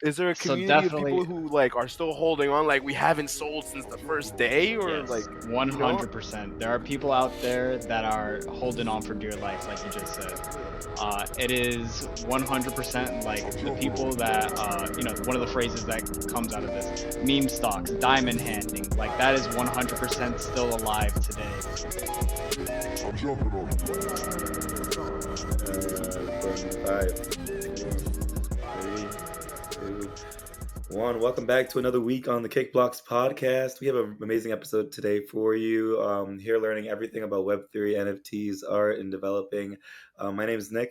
Is there a So community of definitely, people who like are still holding on, like we haven't sold since the first day, or like yes, you know? 100%. There are people out there that are holding on for dear life, like you just said. It is 100% like the people that, one of the phrases that comes out of this meme stocks, diamond handing, like that is 100% still alive today. I'm jumping on it. 5, 4, 3, 2, 1. Welcome back to another week on the Kickblocks podcast. We have an amazing episode today for you. Here learning everything about Web3, NFTs, art, and developing. My name is Knyck.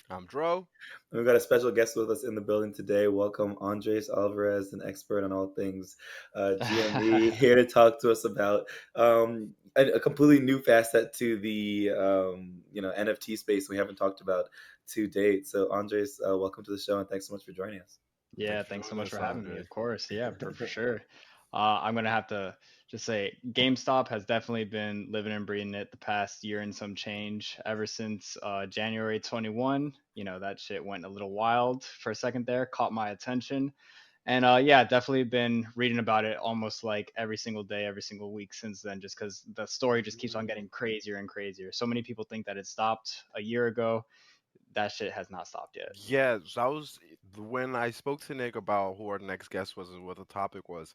I'm Dro. And we've got a special guest with us in the building today. Welcome, Andres Alvarez, an expert on all things GME, here to talk to us about a completely new facet to the NFT space we haven't talked about to date. So, Andres, welcome to the show, and thanks so much for joining us. Yeah, Thanks for thanks so joining much us, for having me. Andre. Of course, yeah, for sure. I'm gonna have to just say, GameStop has definitely been living and breathing it the past year and some change. Ever since January 21, that shit went a little wild for a second there, caught my attention, and yeah, definitely been reading about it almost like every single day, every single week since then, just because the story just keeps on getting crazier and crazier. So many people think that it stopped a year ago. That shit has not stopped yet. Yeah, so I was when I spoke to Nick about who our next guest was and what the topic was.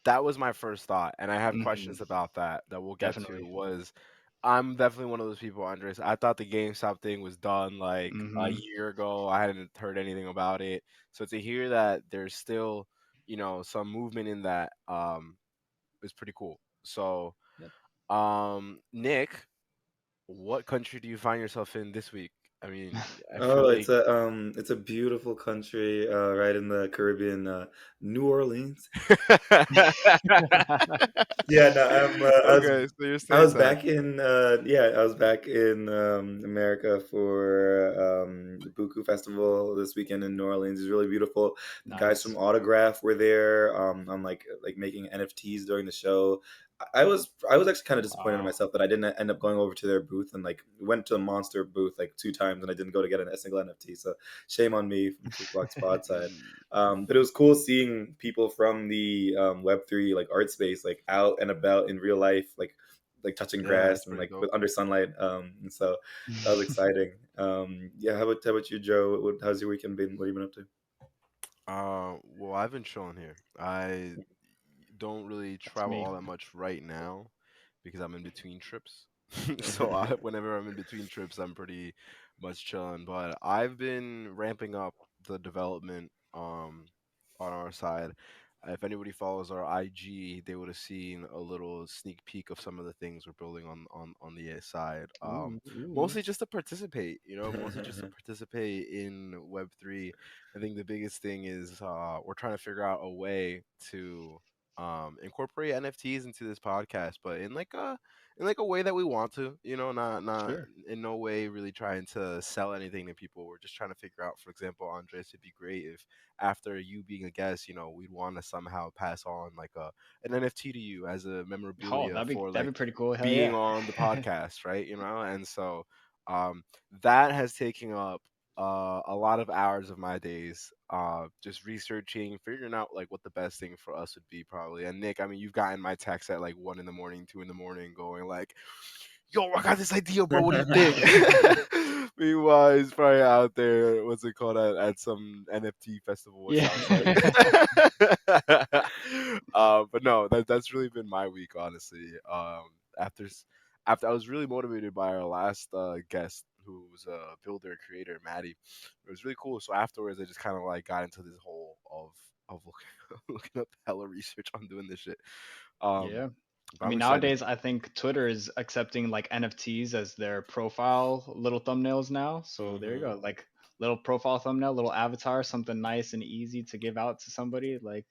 That was my first thought, and I have Hmm. questions about that we'll get to. Definitely. Was I'm definitely one of those people, Andres. I thought the GameStop thing was done like a Hmm. year ago. I hadn't heard anything about it. So to hear that there's still, some movement in that is pretty cool. So, Nick, what country do you find yourself in this week? I mean, I feel Oh, like it's a beautiful country, right in the Caribbean, New Orleans. Yeah, no, okay, so you're I was stateside. back in I was back in America for the Buku Festival this weekend in New Orleans. It's really beautiful. The guys from Nice. Autograph were there on like making NFTs during the show. I was actually kind of disappointed in Wow. myself that I didn't end up going over to their booth and like went to the Monster booth like 2 times and I didn't go to get a single NFT. So shame on me from Kickbox Pod side. But it was cool seeing people from the Web3 like art space like out and about in real life, like touching Yeah, that's grass and pretty like dope. with under sunlight. And so that was exciting. Yeah, how about you, Joe? How's your weekend been? What have you been up to? Well, I've been chilling here. I don't really That's travel me. all that much right now because I'm in between trips. So whenever I'm in between trips, I'm pretty much chilling. But I've been ramping up the development on our side. If anybody follows our IG, they would have seen a little sneak peek of some of the things we're building on the side. Ooh, ooh. Mostly just to participate, mostly just to participate in Web3. I think the biggest thing is we're trying to figure out a way to incorporate NFTs into this podcast, but in like a way that we want to, not Sure. in no way really trying to sell anything to people. We're just trying to figure out, for example, Andres, it'd be great if after you being a guest, we'd want to somehow pass on like an NFT to you as a Oh, memorabilia that'd be for that'd like be pretty cool. Hell being yeah. on the podcast, right? And so um that has taken up a lot of hours of my days, just researching, figuring out like what the best thing for us would be probably. And Nick, I mean, you've gotten my text at like 1 in the morning, 2 in the morning, going like, "Yo, I got this idea, bro. What do you think?" Meanwhile, he's probably out there. What's it called at some NFT festival? It Yeah. sounds like. But no, that's really been my week, honestly. After after I was really motivated by our last guest, who was a builder creator, Maddie. It was really cool. So afterwards, I just kind of like got into this hole of looking, looking up hella research on doing this shit. Um, Yeah. but I I'm mean, excited. nowadays, I think Twitter is accepting like NFTs as their profile little thumbnails now. So there you Hmm. go. Like little profile thumbnail, little avatar, something nice and easy to give out to somebody. Like,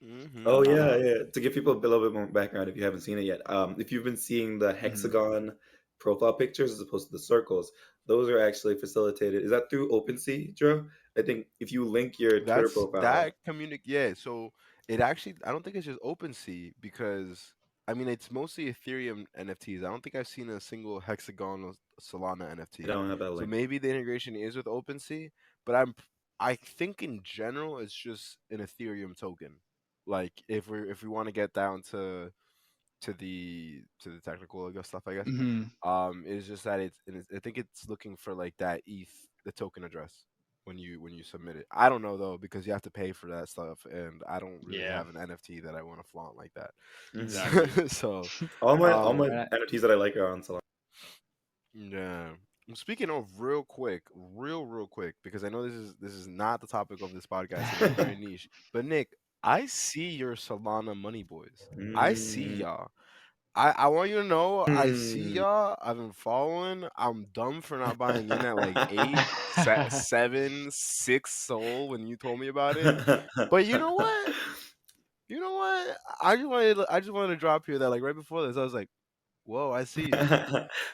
Oh Hmm. I yeah, love it. yeah. To give people a little bit more background, if you haven't seen it yet, if you've been seeing the Hmm. hexagon profile pictures as opposed to the circles, those are actually facilitated. Is that through OpenSea, Drew? I think if you link your Twitter That's profile, that communic. Yeah. So it actually, I don't think it's just OpenSea because I mean it's mostly Ethereum NFTs. I don't think I've seen a single hexagonal Solana I NFT. don't have that So link. maybe the integration is with OpenSea, but I think in general it's just an Ethereum token. Like if we want to get down to the technical, I guess, stuff, I guess. Hmm. It's just that I think it's looking for like that ETH, the token address when you submit it. I don't know though because you have to pay for that stuff, and I don't really Yeah, have an NFT that I want to flaunt like that. exactly. So, All my And NFTs that I like are on Solana. yeah. Speaking of real quick, real quick, because I know this is not the topic of this podcast and it's very niche. But Nick, I see your Solana money boys. I see Mm. y'all. I want you to know I see Hmm. y'all. I've been following. I'm dumb for not buying in at like 8, 7, 6 soul when you told me about it. But you know what? You know what? I just wanted to drop here that like right before this, I was like, whoa, I see you.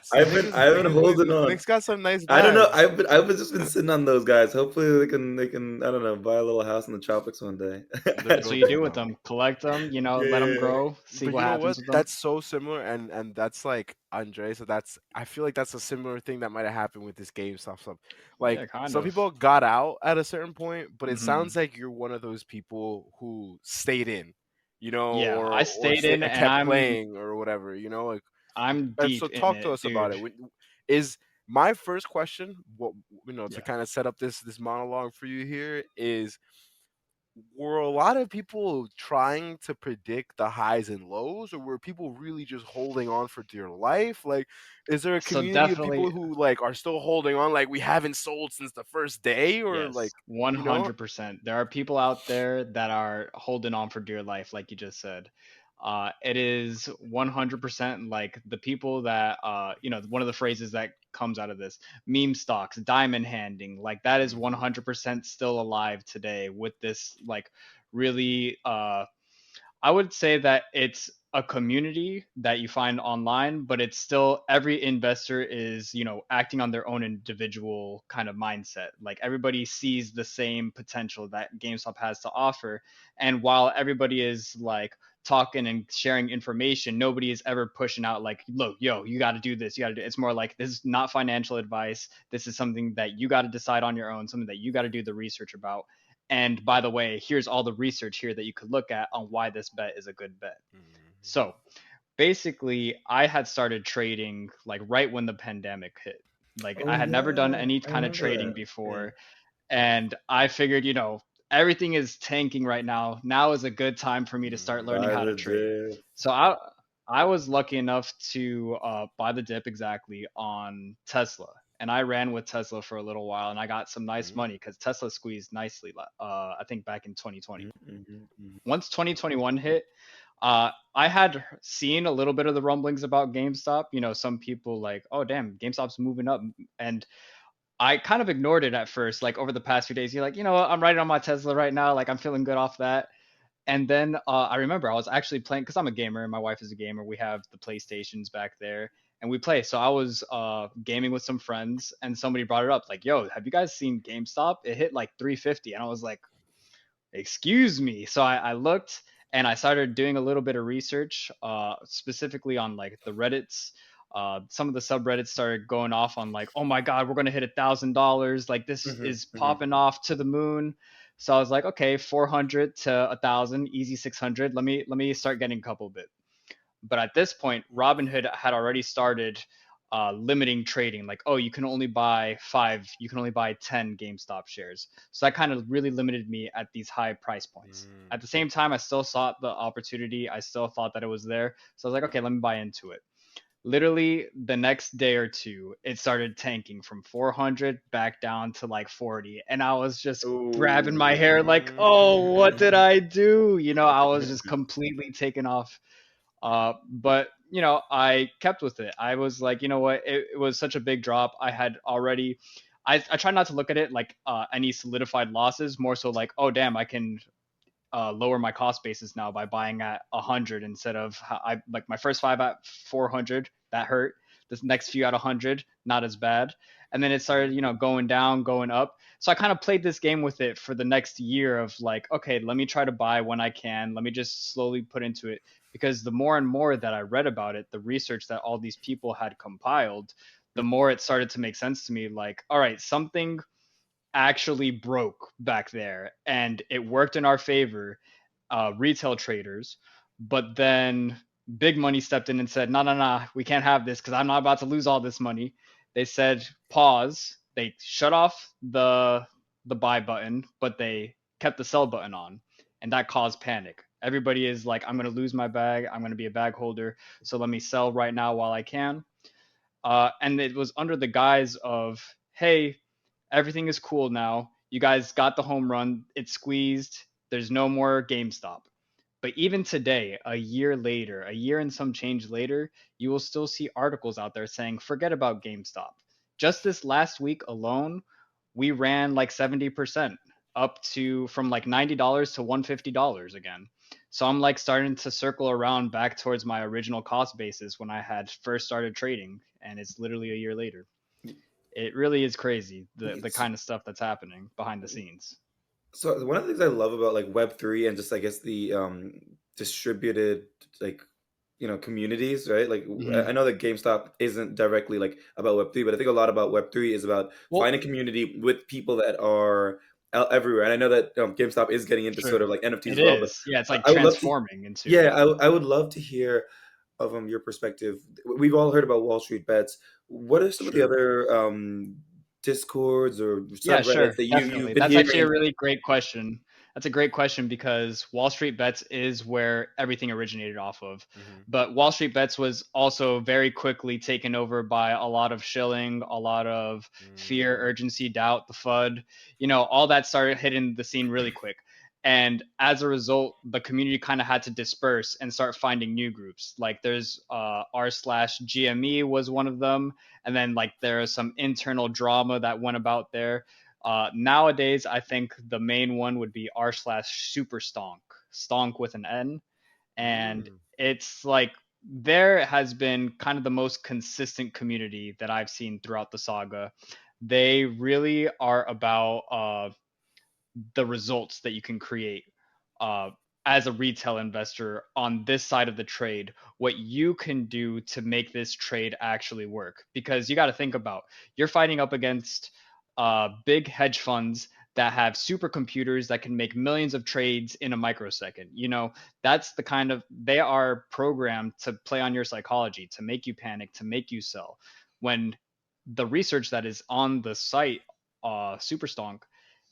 See, I've Nick been is I've been Nick, Nick, holding on. Nick's got some nice I don't know. bags. I've just been sitting on those guys. Hopefully they can I don't know, buy a little house in the tropics one day. They're that's what you building do it with now. them. Collect them, let them Yeah. grow, see But what you know happens what? with them. That's so similar, and that's like Andre. So that's I feel like that's a similar thing that might have happened with this GameStop stuff. Like Yeah, kind some of. people got out at a certain point, but it Hmm. sounds like you're one of those people who stayed in, Yeah, or I or stayed stay, in, and kept I'm playing or whatever. Like. I'm And so deep in talk to it, us about dude. it. Is my first question, what to Yeah. kind of set up this monologue for you here is were a lot of people trying to predict the highs and lows, or were people really just holding on for dear life? Like, is there a So community of definitely, people who like are still holding on, like we haven't sold since the first day, or yes, like, you know? 100%. There are people out there that are holding on for dear life, like you just said. It is 100% like the people that, one of the phrases that comes out of this meme stocks, diamond handing, like that is Hmm. 100% still alive today with this, like, really, I would say that it's a community that you find online, but it's still every investor is, acting on their own individual kind of mindset. Like everybody sees the same potential that GameStop has to offer. And while everybody is like talking and sharing information, nobody is ever pushing out like, look, yo, you got to do this. You got to do It's more like this is not financial advice. This is something that you got to decide on your own, something that you got to do the research about. And by the way, here's all the research here that you could look at on why this bet is a good bet. Hmm. So basically, I had started trading like right when the pandemic hit. Like Oh I had never done yeah, any I kind of remember trading that. Yeah. before. And I figured, everything is tanking right now. Now is a good time for me to start Hmm. learning Buy how to the trade. dip. So I was lucky enough to buy the dip exactly on Tesla. And I ran with Tesla for a little while and I got some nice Hmm. money because Tesla squeezed nicely, I think back in 2020. Mm-hmm. Once 2021 hit, I had seen a little bit of the rumblings about GameStop. Some people like, oh, damn, GameStop's moving up. And I kind of ignored it at first. Like over the past few days, you're like, what? I'm riding on my Tesla right now. Like I'm feeling good off that. And then I remember I was actually playing because I'm a gamer and my wife is a gamer. We have the PlayStations back there and we play. So I was gaming with some friends and somebody brought it up like, yo, have you guys seen GameStop? It hit like 350. And I was like, excuse me. So I looked and I started doing a little bit of research, specifically on like the Reddits. Some of the subreddits started going off on like, oh my God, we're going to hit $1,000. Like this is Mm-hmm. Mm-hmm. popping off to the moon. So I was like, okay, 400 to 1,000, easy 600. Let me start getting a couple bit. But at this point, Robinhood had already started limiting trading. Like, oh, you can only buy 5, you can only buy 10 GameStop shares. So that kind of really limited me at these high price points. Hmm. At the same time, I still saw the opportunity. I still thought that it was there. So I was like, okay, let me buy into it. Literally the next day or two, it started tanking from 400 back down to like 40. And I was just grabbing my Ooh. hair like, oh, what did Hmm. I do? I was just completely taken off, but I kept with it. I was like, you know what? It was such a big drop. I had already. I try not to look at it like any solidified losses. More so like, oh damn, I can lower my cost basis now by buying at 100 instead of I like my first 5 at 400. That hurt. This next few at 100, not as bad. And then it started, going down, going up. So I kind of played this game with it for the next year of like, okay, let me try to buy when I can. Let me just slowly put into it because the more and more that I read about it, the research that all these people had compiled, the more it started to make sense to me. Like, all right, something actually broke back there, and it worked in our favor, retail traders. But then big money stepped in and said, no, no, no, we can't have this because I'm not about to lose all this money. They said pause. They shut off the buy button, but they kept the sell button on, and that caused panic. Everybody is like, I'm going to lose my bag. I'm going to be a bag holder, so let me sell right now while I can. And it was under the guise of, hey, everything is cool now. You guys got the home run. It's squeezed. There's no more GameStop. But even today, a year later, a year and some change later, you will still see articles out there saying, forget about GameStop. Just this last week alone, we ran like 70% up to from like $90 to $150 again. So I'm like starting to circle around back towards my original cost basis when I had first started trading, and it's literally a year later. It really is crazy the It's- kind of stuff that's happening behind the scenes. So one of the things I love about like Web3 and just I guess the distributed like communities, right? Like Hmm. I know that GameStop isn't directly like about Web3, but I think a lot about Web3 is about Well, finding community with people that are everywhere. And I know that GameStop is getting into sort sure. of like NFTs It as well, but is. Yeah, it's like I would love to. transforming into. Yeah, I would love to hear of your perspective. We've all heard about Wall Street Bets. What are some of the Sure. other discords or Yeah, subreddits sure, that you've definitely. been That's actually a hearing? really great question. That's a great question because Wall Street Bets is where everything originated off of. Hmm. But Wall Street Bets was also very quickly taken over by a lot of shilling, a lot of fear, Mm. urgency, doubt, the FUD. All that started hitting the scene really quick. And as a result, the community kind of had to disperse and start finding new groups. Like there's r/GME was one of them, and then like there is some internal drama that went about there. Nowadays, I think the main one would be r/super stonk, stonk with an N, and Mm. it's like there has been kind of the most consistent community that I've seen throughout the saga. They really are about the results that you can create uh, as a retail investor on this side of the trade, what you can do to make this trade actually work. Because you got to think about you're fighting up against big hedge funds that have supercomputers that can make millions of trades in a microsecond. That's the kind of they are programmed to play on your psychology, to make you panic, to make you sell. When the research that is on the site, Superstonk,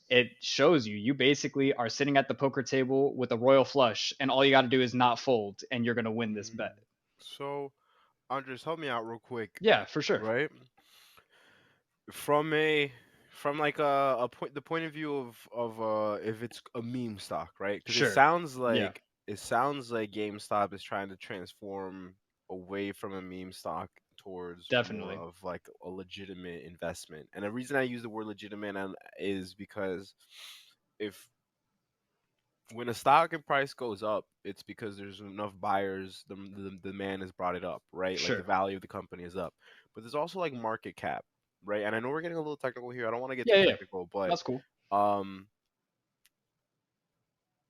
it shows you basically are sitting at the poker table with a royal flush, and all you got to do is not fold, and you're gonna win this Mm. bet. So, Andres, help me out real quick, Yeah, for sure. right? From a from like a point the point of view of if it's a meme stock, right? Because Sure. Yeah, it sounds like GameStop is trying to transform away from a meme stock towards more definitely. of like a legitimate investment. And the reason I use the word legitimate is because if when a stock and price goes up, it's because there's enough buyers. The demand has brought it up, right? Like the Sure. value of the company is up. But there's also like market cap, right? And I know we're getting a little technical here. I don't want to get Yeah, too yeah, yeah. technical, but That's cool. um,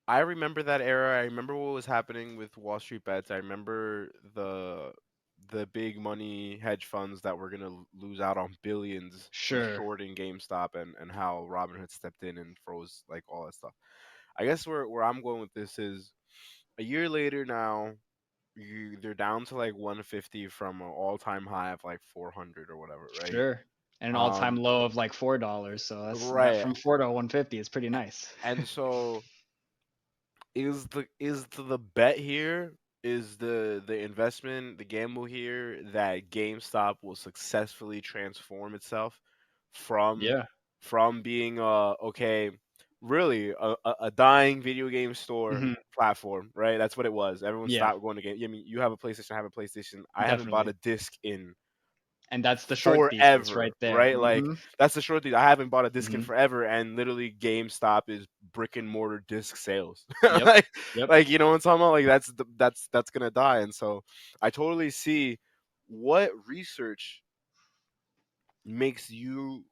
I remember that era. I remember what was happening with Wall Street Bets. I remember the big money hedge funds that were gonna lose out on billions for Sure. shorting GameStop and how Robinhood stepped in and froze like all that stuff. I guess where I'm going with this is a year later now, they're down to like 150 from an all-time high of like 400 or whatever, right? Sure. And an all-time Um, low of like $4. So that right. from 4 to 150 is pretty nice. And so is the bet here is the investment the gamble here that GameStop will successfully transform itself from Yeah. from being okay really a dying video game store Hmm. platform, right? That's what it was. Everyone Yeah, stopped going to game. I mean, you have a PlayStation, I have a PlayStation. I haven't bought definitely. a disc in And that's the short thesis right forever, there. right? Like Hmm. that's the short thing. I haven't bought a disc in Hmm. forever, and literally GameStop is brick and mortar disc sales. Yep. like, Yep. like you know what I'm talking about? Like that's gonna die. And so I totally see what research makes you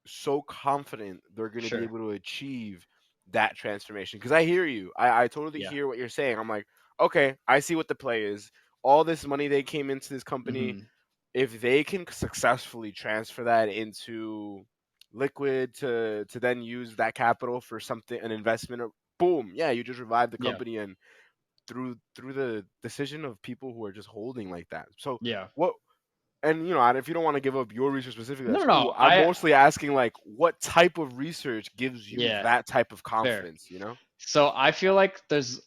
so confident they're gonna be Sure. able to achieve that transformation. Because I hear you. I totally Yeah. hear what you're saying. I'm like, okay, I see what the play is. All this money they came into this company, Hmm. if they can successfully transfer that into liquid to then use that capital for something, an investment, or boom, yeah, you just revive the Yeah. company, and through the decision of people who are just holding like that. So Yeah. what? And and if you don't want to give up your research specifically, No, that's no, no. cool. I'm mostly asking like, what type of research gives you Yeah, that type of fair. confidence? So I feel like there's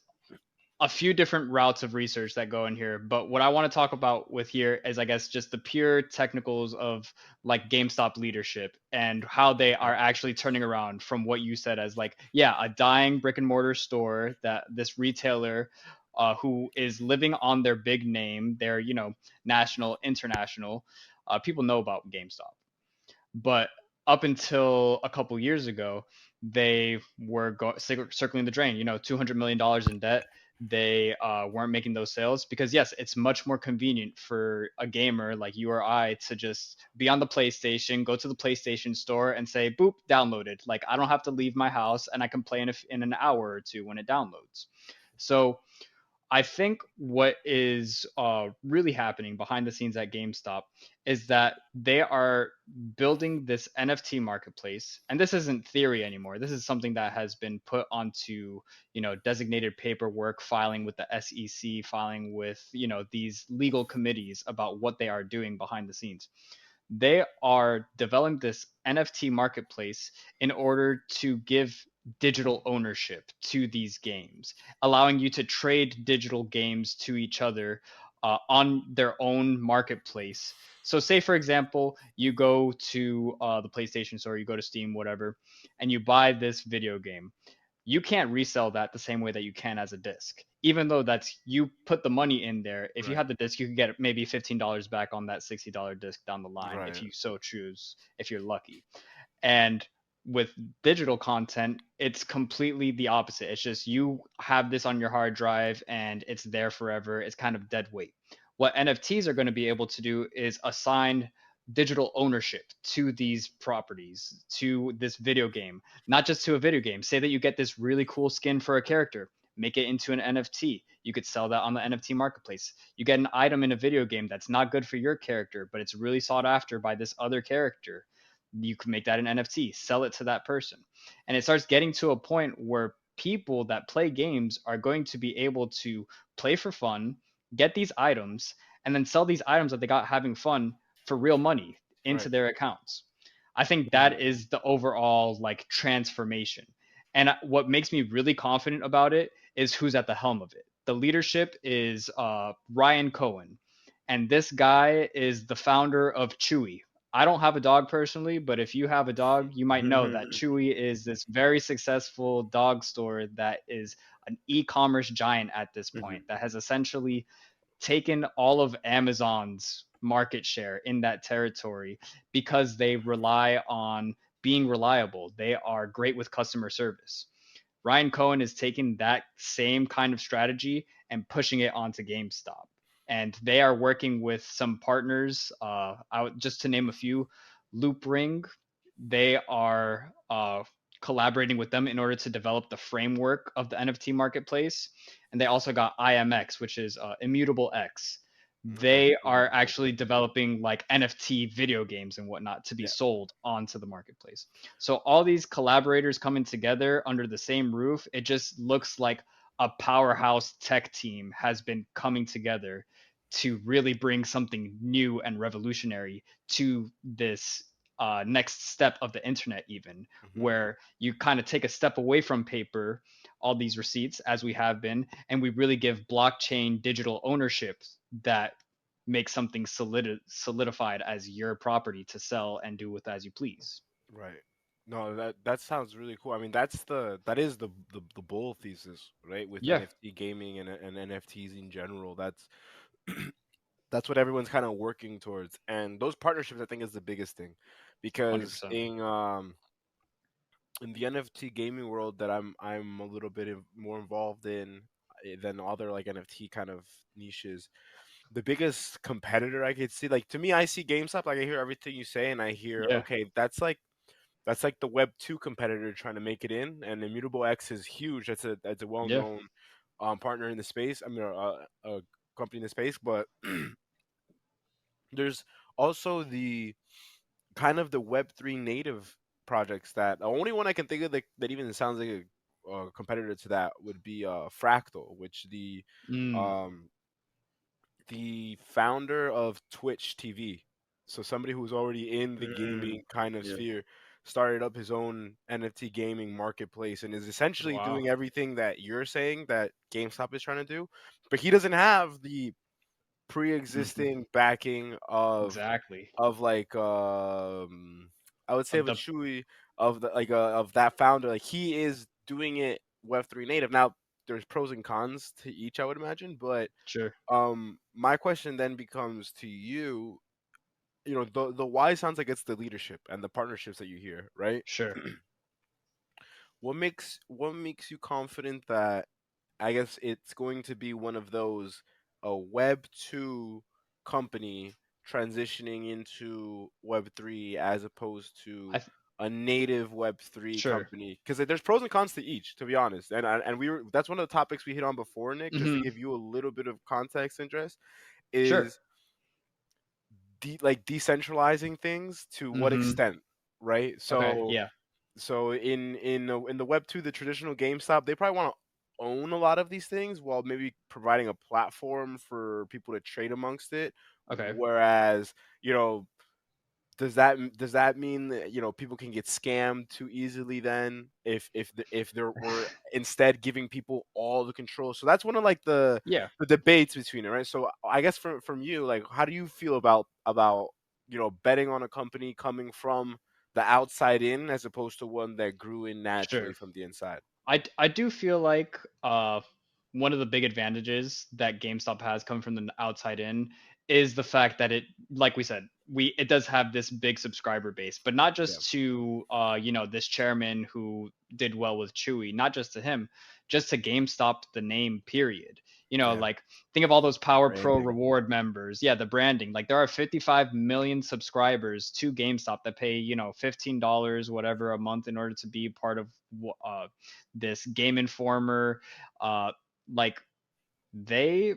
a few different routes of research that go in here, but what I want to talk about with here is, I guess, just the pure technicals of like GameStop leadership and how they Okay. are actually turning around from what you said as like, yeah, a dying brick and mortar store that this retailer who is living on their big name, their national, international, people know about GameStop. But up until a couple years ago, they were circling the drain. $200 million in debt. They weren't making those sales because yes, it's much more convenient for a gamer like you or I to just be on the PlayStation, go to the PlayStation store, and say, "Boop, downloaded." Like I don't have to leave my house, and I can play in an hour or two when it downloads. So I think what is really happening behind the scenes at GameStop is that they are building this NFT marketplace, and this isn't theory anymore. This is something that has been put onto, designated paperwork, filing with the SEC, filing with, these legal committees about what they are doing behind the scenes. They are developing this NFT marketplace in order to give digital ownership to these games, allowing you to trade digital games to each other on their own marketplace. So, say for example, you go to the PlayStation Store, you go to Steam, whatever, and you buy this video game. You can't resell that the same way that you can as a disc. Even though that's you put the money in there, if you Right. have the disc, you can get maybe $15 back on that $60 disc down the line if Right. you so choose, if you're lucky. And with digital content, it's completely the opposite. It's just you have this on your hard drive and it's there forever. It's kind of dead weight. What NFTs are going to be able to do is assign digital ownership to these properties, to this video game, not just to a video game. Say that you get this really cool skin for a character, make it into an NFT. You could sell that on the NFT marketplace. You get an item in a video game that's not good for your character, but it's really sought after by this other character. You can make that an NFT, sell it to that person. And it starts getting to a point where people that play games are going to be able to play for fun, get these items, and then sell these items that they got having fun for real money into Right. their accounts. I think Mhm. that is the overall like transformation. And what makes me really confident about it is who's at the helm of it. The leadership is Ryan Cohen, and this guy is the founder of Chewy. I don't have a dog personally, but if you have a dog, you might know that Chewy is this very successful dog store that is an e-commerce giant at this point that has essentially taken all of Amazon's market share in that territory because they rely on being reliable. They are great with customer service. Ryan Cohen is taking that same kind of strategy and pushing it onto GameStop. And they are working with some partners, just to name a few, Loop Ring. They are collaborating with them in order to develop the framework of the NFT marketplace. And they also got IMX, which is Immutable X. Okay. They Okay. are actually developing like NFT video games and whatnot to be Yeah. sold onto the marketplace. So all these collaborators coming together under the same roof, it just looks like a powerhouse tech team has been coming together to really bring something new and revolutionary to this next step of the internet, even Hmm. where you kind of take a step away from paper, all these receipts as we have been, and we really give blockchain digital ownership that makes something solidified as your property to sell and do with as you please. Right. No, that sounds really cool. I mean, that is the bull thesis, right? With Yeah, NFT gaming and NFTs in general. That's what everyone's kind of working towards. And those partnerships, I think, is the biggest thing, because 100%. in the NFT gaming world that I'm a little bit more involved in, than other like NFT kind of niches. The biggest competitor I could see, like, to me, I see GameStop. Like, I hear everything you say, and I hear, Yeah, okay, that's like the Web 2 competitor trying to make it in, and Immutable X is huge. That's a well yeah, known partner in the space. I mean, a company in the space, but there's also the kind of the Web3 native. projects that the only one I can think of that even sounds like a competitor to that would be Fractal, which Mm, um the founder of Twitch TV, so somebody who's already in the Mm, gaming kind of yeah. sphere, started up his own NFT gaming marketplace and is essentially wow. doing everything that you're saying that GameStop is trying to do, but he doesn't have the Hmm. pre-existing backing Exactly. of like I would say Of of a the Chewy of the like of that founder. Like he is doing it Web3 native. Now there's pros and cons to each, I would imagine, but Sure. my question then becomes to you, you know, the why sounds like it's the leadership and the partnerships that you hear, right? Sure. What makes you confident that I guess it's going to be one of those a Web 2 company transitioning into Web 3 as opposed I to a native Web 3 Sure. company? Because there's pros and cons to each, to be honest. And we were that's one of the topics we hit on before, Nick, just to Hmm. give you a little bit of context interest, Sure. is like decentralizing things to what Hmm. extent, right? Okay. So Yeah. in the Web 2, the traditional GameStop, they probably want to own a lot of these things while maybe providing a platform for people to trade amongst it. Okay. Whereas, you know, does that mean that, you know, people can get scammed too easily then if there were instead giving people all the control? So that's one of like Yeah. the debates between it, right? So I guess from you, like, how do you feel about you know, betting on a company coming from the outside in as opposed to one that grew in naturally Sure. from the inside? I do feel like one of the big advantages that GameStop has coming from the outside in is the fact that it, like we said, it does have this big subscriber base, but not Yeah, just to this chairman who did well with Chewy, not just to him, just to GameStop the name period. yeah, Like, think of all those the Power Pro branding. reward members. Yeah, the branding. Like, there are 55 million subscribers to GameStop that pay, $15 whatever a month in order to be part of this Game Informer. uh like, they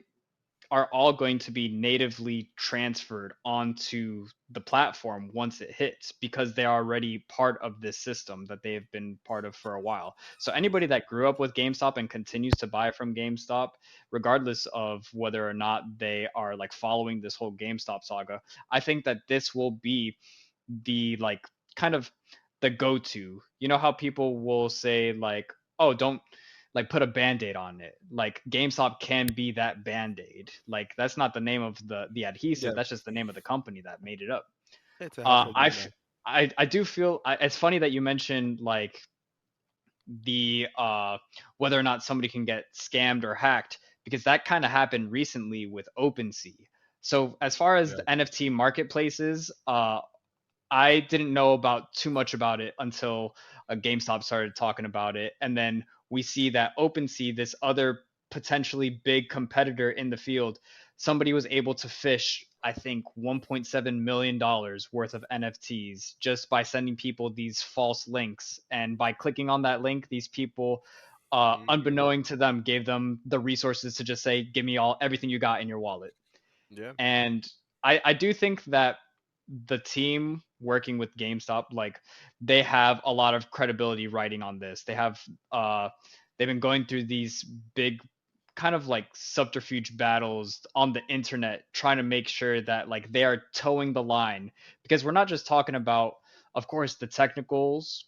are all going to be natively transferred onto the platform once it hits, because they are already part of this system that they have been part of for a while. So anybody that grew up with GameStop and continues to buy from GameStop, regardless of whether or not they are like following this whole GameStop saga, I think that this will be the like kind of the go-to. You know how people will say like, oh, don't like put a band-aid on it. Like, GameStop can be that band-aid. Like, that's not the name of the adhesive, Yeah, that's just the name of the company that made it up. it's a uh household i name f- now. I do feel it's funny that you mentioned like the whether or not somebody can get scammed or hacked, because that kind of happened recently with OpenSea. So as far as Yeah. the NFT marketplaces, I didn't know about too much about it until GameStop started talking about it, and then we see that OpenSea, this other potentially big competitor in the field, somebody was able to fish, I think, $1.7 million worth of NFTs just by sending people these false links, and by clicking on that link, these people, Mm, unbeknown to them, gave them the resources to just say, "Give me all everything you got in your wallet." yeah. And I do think that the team working with GameStop, like, they have a lot of credibility writing on this. Uh they've been going through these big kind of like subterfuge battles on the internet, trying to make sure that like they are towing the line, because we're not just talking about, of course, the technicals.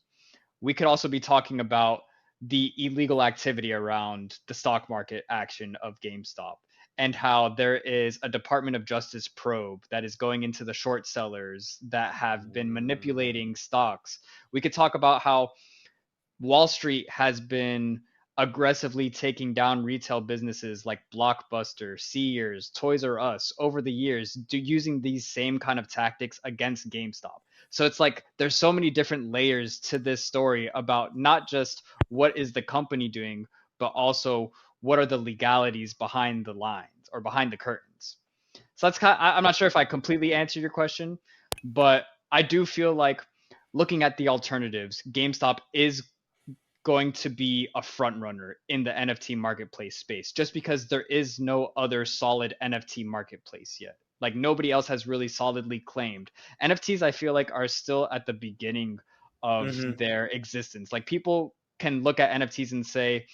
We could also be talking about the illegal activity around the stock market action of GameStop, and how there is a Department of Justice probe that is going into the short sellers that have been Mm, manipulating stocks. We could talk about how Wall Street has been aggressively taking down retail businesses like Blockbuster, Sears, Toys R Us over the years, using these same kind of tactics against GameStop. So it's like there's so many different layers to this story about not just what is the company doing, but also what are the legalities behind the lines or behind the curtains. So that's I'm not sure if I completely answered your question, but I do feel like, looking at the alternatives, GameStop is going to be a front runner in the NFT marketplace space, just because there is no other solid NFT marketplace yet. Like, nobody else has really solidly claimed. NFTs, I feel like, are still at the beginning of their existence. Like people can look at NFTs and say,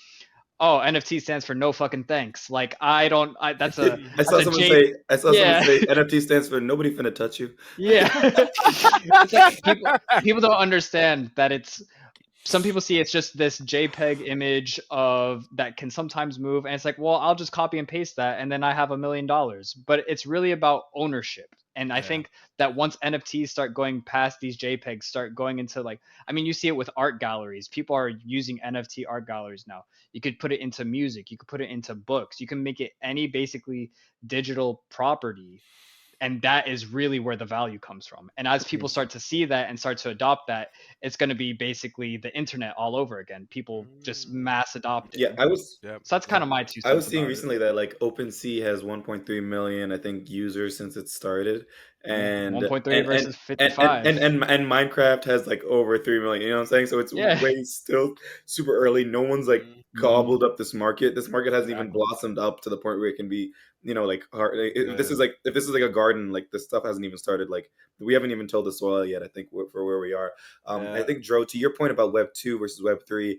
"Oh, NFT stands for no fucking thanks." Like that's a I that's saw a someone J say. I saw someone yeah. say NFT stands for nobody finna touch you. Yeah. It's like people don't understand that it's some people see it's just this JPEG image of that can sometimes move, and it's like, well, I'll just copy and paste that, and then I have $1 million. But it's really about ownership, and I Yeah. think that once NFTs start going past these JPEGs, start going into like, I mean, you see it with art galleries. People are using NFT art galleries now. You could put it into music, you could put it into books, you can make it any basically digital property, and that is really where the value comes from. And as people start to see that and start to adopt that, it's going to be basically the internet all over again, people just Mm. mass Yeah, adopting. I was Yep. So that's kind Yep. of my two I was cents seeing about it. recently that like OpenSea has 1.3 million, I think, users since it started, Yeah, and 1.3 versus and 55. Minecraft has like over 3 million. You know what I'm saying? So it's Yeah. way still super early. No one's like Mhm. gobbled up this market. This market hasn't even Exactly. blossomed up to the point where it can be, like hard. Yeah. If this is like a garden, like this stuff hasn't even started. Like we haven't even tilled the soil yet. I think for where we are. I Yeah. think Dro, to your point about Web 2 versus Web 3.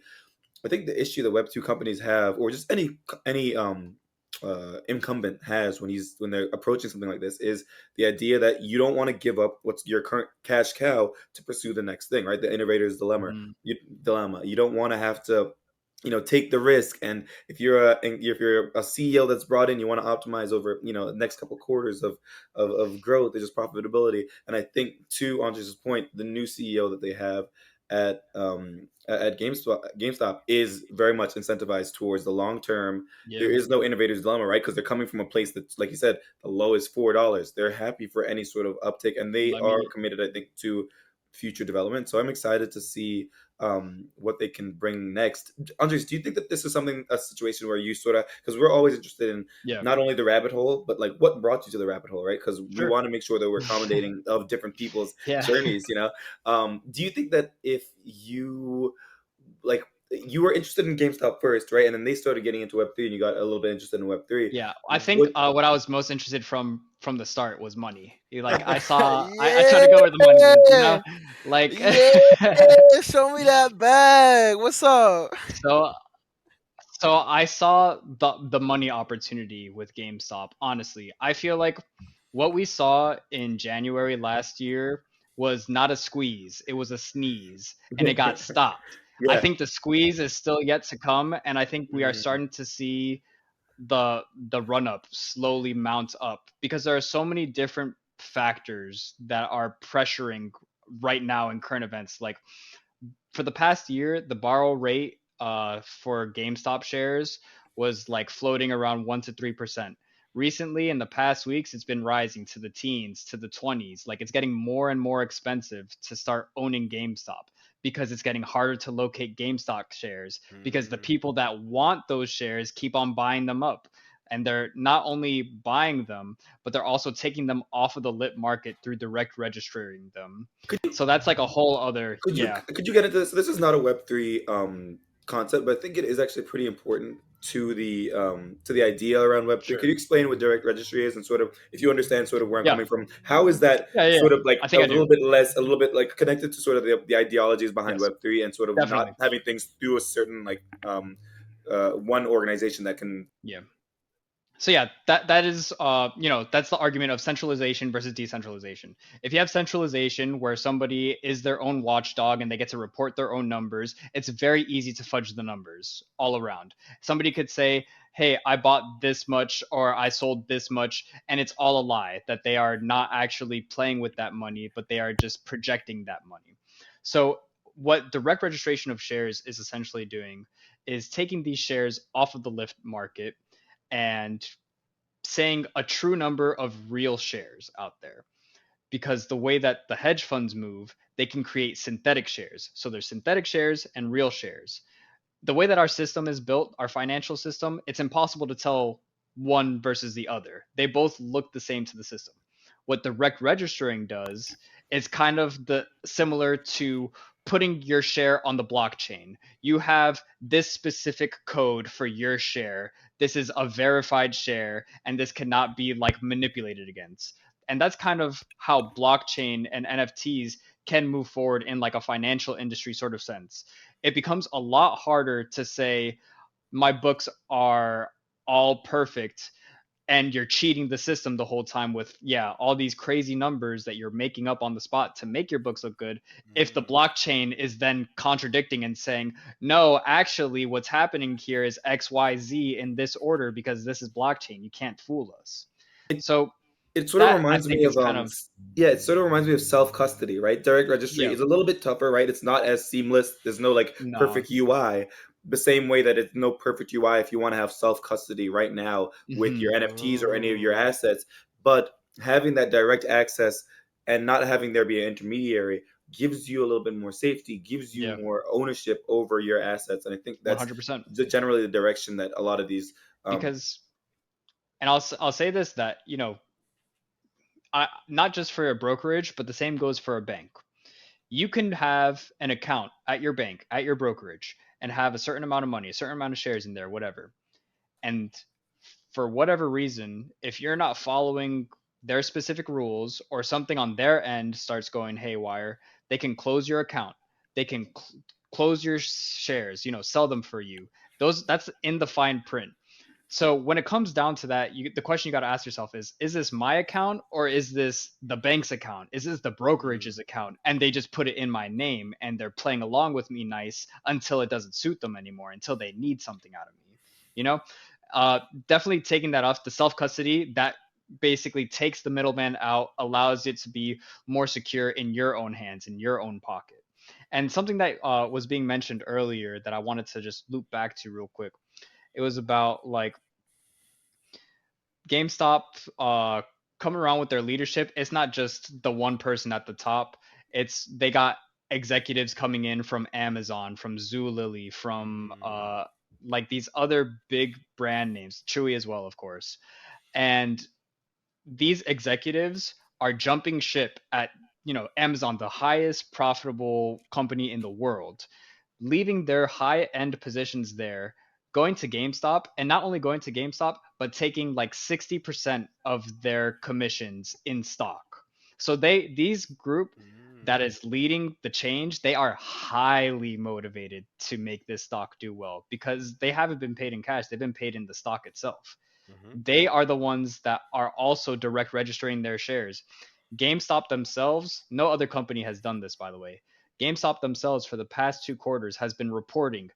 I think the issue that Web 2 companies have, or just any incumbent has when they're approaching something like this, is the idea that you don't want to give up what's your current cash cow to pursue the next thing, right? The innovator's dilemma. Mhm. You don't want to have to, take the risk. And if you're a CEO that's brought in, you want to optimize over, the next couple quarters of growth, or just profitability. And I think, to Andres' point, the new CEO that they have at GameStop is very much incentivized towards the long term. There Yeah. is no innovator's dilemma, right? Because they're coming from a place that's, like you said, the low is $4. They're happy for any sort of uptick, and they Let are me committed, I think, to future development. So I'm excited to see what they can bring next. Andres, do you think that this is a situation where you sort of, because we're always interested in yeah, not only the rabbit hole, but like what brought you to the rabbit hole, right? Because we sure. want to make sure that we're accommodating of different people's Yeah. journeys. Do you think that if like you were interested in GameStop first, right, and then they started getting into Web 3, and you got a little bit interested in Web 3, Yeah, I think would what I was most interested from the start was money. Like I try Yeah. to go where the money is, you know? Like Yeah. Show me that bag. What's up? so so I saw the money opportunity with GameStop. Honestly, I feel like what we saw in January last year was not a squeeze, it was a sneeze, and it got stopped. I yeah. think the squeeze is still yet to come, and I think we are Mm, starting to see the run up slowly mount up because there are so many different factors that are pressuring right now in current events. Like for the past year, the borrow rate for GameStop shares was like floating around 1 to 3%. Recently, in the past weeks, it's been rising to the teens, to the 20s. Like it's getting more and more expensive to start owning GameStop because it's getting harder to locate GameStop shares because the Mm. people that want those shares keep on buying them up. And they're not only buying them, but they're also taking them off of the lit market through direct registering them. could you So that's like a whole other, could you yeah, could you get into this? This is not a Web 3 concept, but I think it is actually pretty important to the idea around Web 3. Could sure. you explain what direct registry is, and sort of, if you understand sort of where I'm Yeah. coming from, how is that Yeah, yeah. sort of like I think I do. a little bit like connected to sort of the ideologies behind Yes, Web 3, and sort of not definitely. having things through a certain like one organization that can. Yeah. So yeah, that is that's the argument of centralization versus decentralization. If you have centralization where somebody is their own watchdog and they get to report their own numbers, it's very easy to fudge the numbers all around. Somebody could say, "Hey, I bought this much or I sold this much," and it's all a lie that they are not actually playing with that money, but they are just projecting that money. So what direct registration of shares is essentially doing is taking these shares off of the lift market and saying a true number of real shares out there. Because the way that the hedge funds move, they can create synthetic shares. So there's synthetic shares and real shares. The way that our system is built, our financial system, it's impossible to tell one versus the other. They both look the same to the system. What direct registering does is kind of the similar to putting your share on the blockchain. You have this specific code for your share. This is a verified share, and this cannot be like manipulated against. And that's kind of how blockchain and NFTs can move forward in like a financial industry sort of sense, it becomes a lot harder to say my books are all perfect and you're cheating the system the whole time with all these crazy numbers that you're making up on the spot to make your books look good, if the Mm. blockchain is then contradicting and saying no, actually what's happening here is XYZ in this order because this is blockchain, you can't fool us. So It sort of that I reminds think me is of kind of yeah, it sort of reminds me of self custody, right? Direct registry yeah is a little bit tougher, right? It's not as seamless. There's no like no perfect UI. The same way that it's no perfect UI if you want to have self custody right now with hmm your NFTs or any of your Oh. assets. But having that direct access and not having there be an intermediary gives you a little bit more safety, gives you yeah more ownership over your assets. And I think that's 100% generally the direction that a lot of these because and I'll say this that not just for a brokerage, but the same goes for a bank. You can have an account at your bank, at your brokerage, and have a certain amount of money, a certain amount of shares in there, whatever. And for whatever reason, if you're not following their specific rules or something on their end starts going haywire, they can close your account. They can close your shares, sell them for you. That's in the fine print. So when it comes down to that, the question you got to ask yourself is this my account or is this the bank's account? Is this the Mm. brokerage's account? And they just put it in my name and they're playing along with me nice until it doesn't suit them anymore, until they need something out of me. You know, definitely taking that off the self custody that basically takes the middleman out, allows it to be more secure in your own hands, in your own pocket. And something that was being mentioned earlier that I wanted to just loop back to real quick. It was about like GameStop coming around with their leadership. It's not just the one person at the top. They got executives coming in from Amazon, from Zulily, from Mm. like these other big brand names, Chewy as well, of course. And these executives are jumping ship at Amazon, the highest profitable company in the world, leaving their high end positions there, going to GameStop, and not only going to GameStop, but taking like 60% of their commissions in stock. So these group that Mm. is leading the change, they are highly motivated to make this stock do well because they haven't been paid in cash, they've been paid in the stock itself. Mhm. They are the ones that are also direct registering their shares. GameStop themselves, no other company has done this, by the way. GameStop themselves, for the past 2 quarters, has been reporting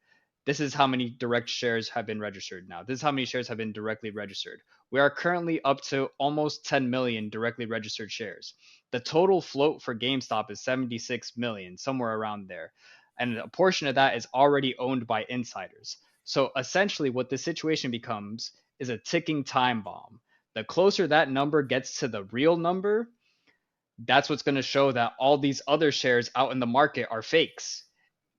this is how many direct shares have been registered now. This is how many shares have been directly registered. We are currently up to almost 10 million directly registered shares. The total float for GameStop is 76 million, somewhere around there. And a portion of that is already owned by insiders. So essentially, what this situation becomes is a ticking time bomb. The closer that number gets to the real number, that's what's going to show that all these other shares out in the market are fakes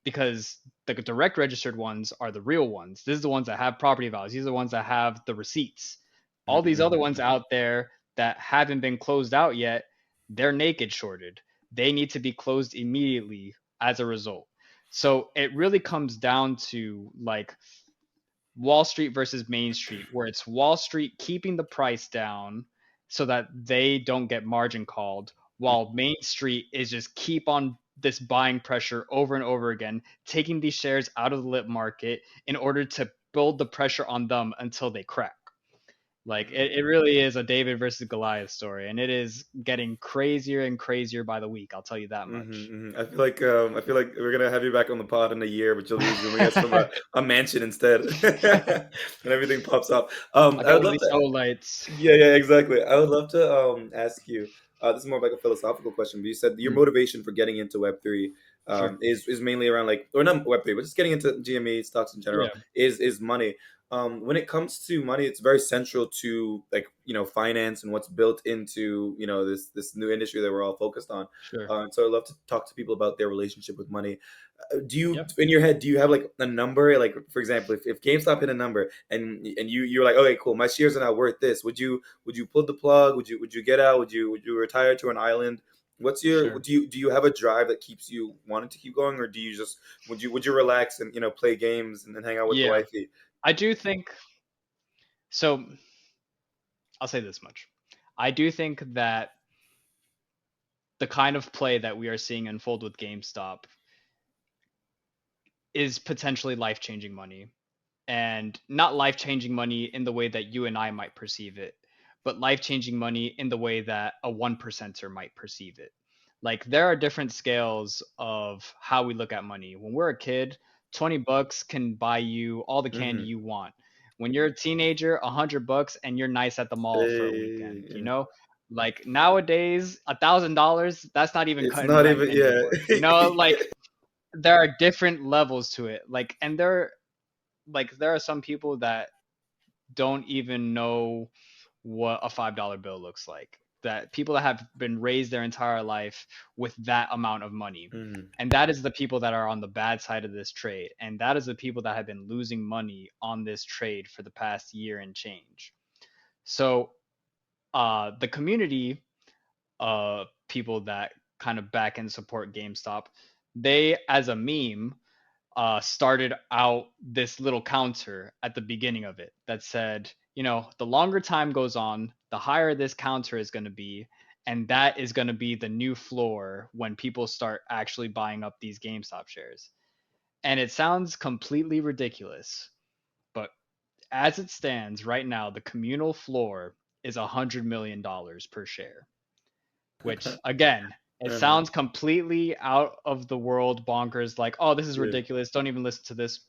because the direct registered ones are the real ones. This is the ones that have property values. These are the ones that have the receipts. All these other ones out there that haven't been closed out yet, they're naked shorted. They need to be closed immediately as a result. So it really comes down to like Wall Street versus Main Street, where it's Wall Street keeping the price down so that they don't get margin called, while Main Street is just keep on this buying pressure over and over again, taking these shares out of the lit market in order to build the pressure on them until they crack. Like it Mm. really is a David versus Goliath story, and it is getting crazier and crazier by the week. I'll tell you that much. I feel like we're gonna have you back on the pod in a year, but you'll be zooming us from a mansion instead, and everything pops up. I I got would one of love these to. O lights. Yeah, exactly. I would love to ask you. This is more of like a philosophical question, but you said your Mm, motivation for getting into Web3 sure. is mainly around like, or not Web3, but just getting into GME stocks in general Yeah. is money. When it comes to money, it's very central to like finance and what's built into this new industry that we're all focused on. Sure. So I'd love to talk to people about their relationship with money. Do you, Yep. in your head, do you have like a number? Like, for example, if GameStop hit a number and you're like, okay, cool, my shares are not worth this. Would you pull the plug? Would you get out? Would you retire to an island? What's your Sure. do you have a drive that keeps you wanting to keep going, or do you just would you relax and play games and then hang out with the Yeah. wifey? I do think so. I'll say this much. I do think that the kind of play that we are seeing unfold with GameStop is potentially life-changing money. And not life-changing money in the way that you and I might perceive it, but life-changing money in the way that a 1%er might perceive it. Like, there are different scales of how we look at money. When we're a kid, 20 bucks can buy you all the candy you want. When you're a teenager, 100 bucks and you're nice at the mall for a weekend, you know? Like, nowadays, $1,000, that's not even It's cutting not rent even, yeah. anymore. You know, like, there are different levels to it. There are some people that don't even know what a $5 bill looks like. That people that have been raised their entire life with that amount of money. And that is the people that are on the bad side of this trade. And that is the people that have been losing money on this trade for the past year and change. So the community, people that kind of back and support GameStop, they, as a meme, started out this little counter at the beginning of it that said, the longer time goes on, the higher this counter is going to be. And that is going to be the new floor when people start actually buying up these GameStop shares. And it sounds completely ridiculous. But as it stands right now, the communal floor is $100 million per share, which, again, it sounds completely out of the world bonkers, like, oh, this is ridiculous, don't even listen to this.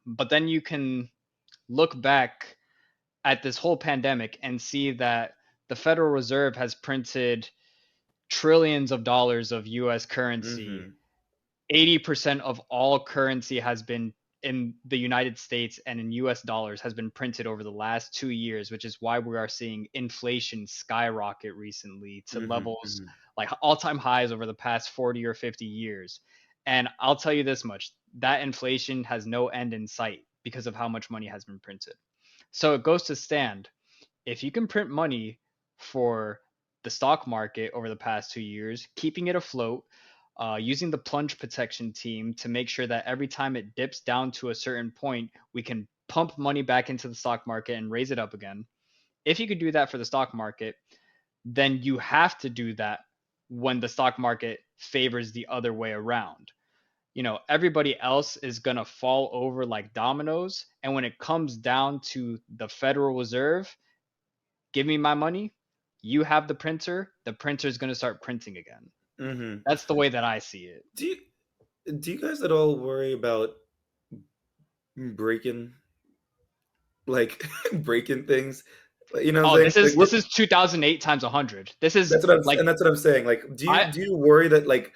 But then you can look back at this whole pandemic and see that the Federal Reserve has printed trillions of dollars of US currency. 80% of all currency has been in the United States and in US dollars has been printed over the last 2 years, which is why we are seeing inflation skyrocket recently to levels like all-time highs over the past 40 or 50 years. And I'll tell you this much, that inflation has no end in sight because of how much money has been printed. So it goes to stand, if you can print money for the stock market over the past 2 years, keeping it afloat, using the plunge protection team to make sure that every time it dips down to a certain point, we can pump money back into the stock market and raise it up again. If you could do that for the stock market, then you have to do that when the stock market favors the other way around. Everybody else is going to fall over like dominoes. And when it comes down to the Federal Reserve, give me my money, you have the printer is going to start printing again. That's the way that I see it. Do you guys at all worry about breaking breaking things? You know what Oh, I'm this saying? is this is 2008 times 100. This is like, That's what I'm saying. Like, I do you worry that, like,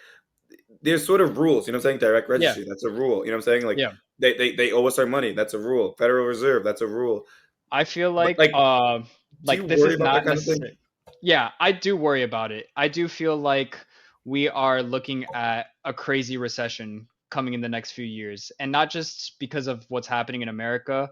there's sort of rules, you know what I'm saying? Direct yeah, registry, that's a rule. You know what I'm saying? Like, yeah. they owe us our money, that's a rule. Federal Reserve, that's a rule. I feel But, do you like this worry is about that not kind of thing? necessary. Yeah, I do worry about it. I do feel like we are looking at a crazy recession coming in the next few years, and not just because of what's happening in America.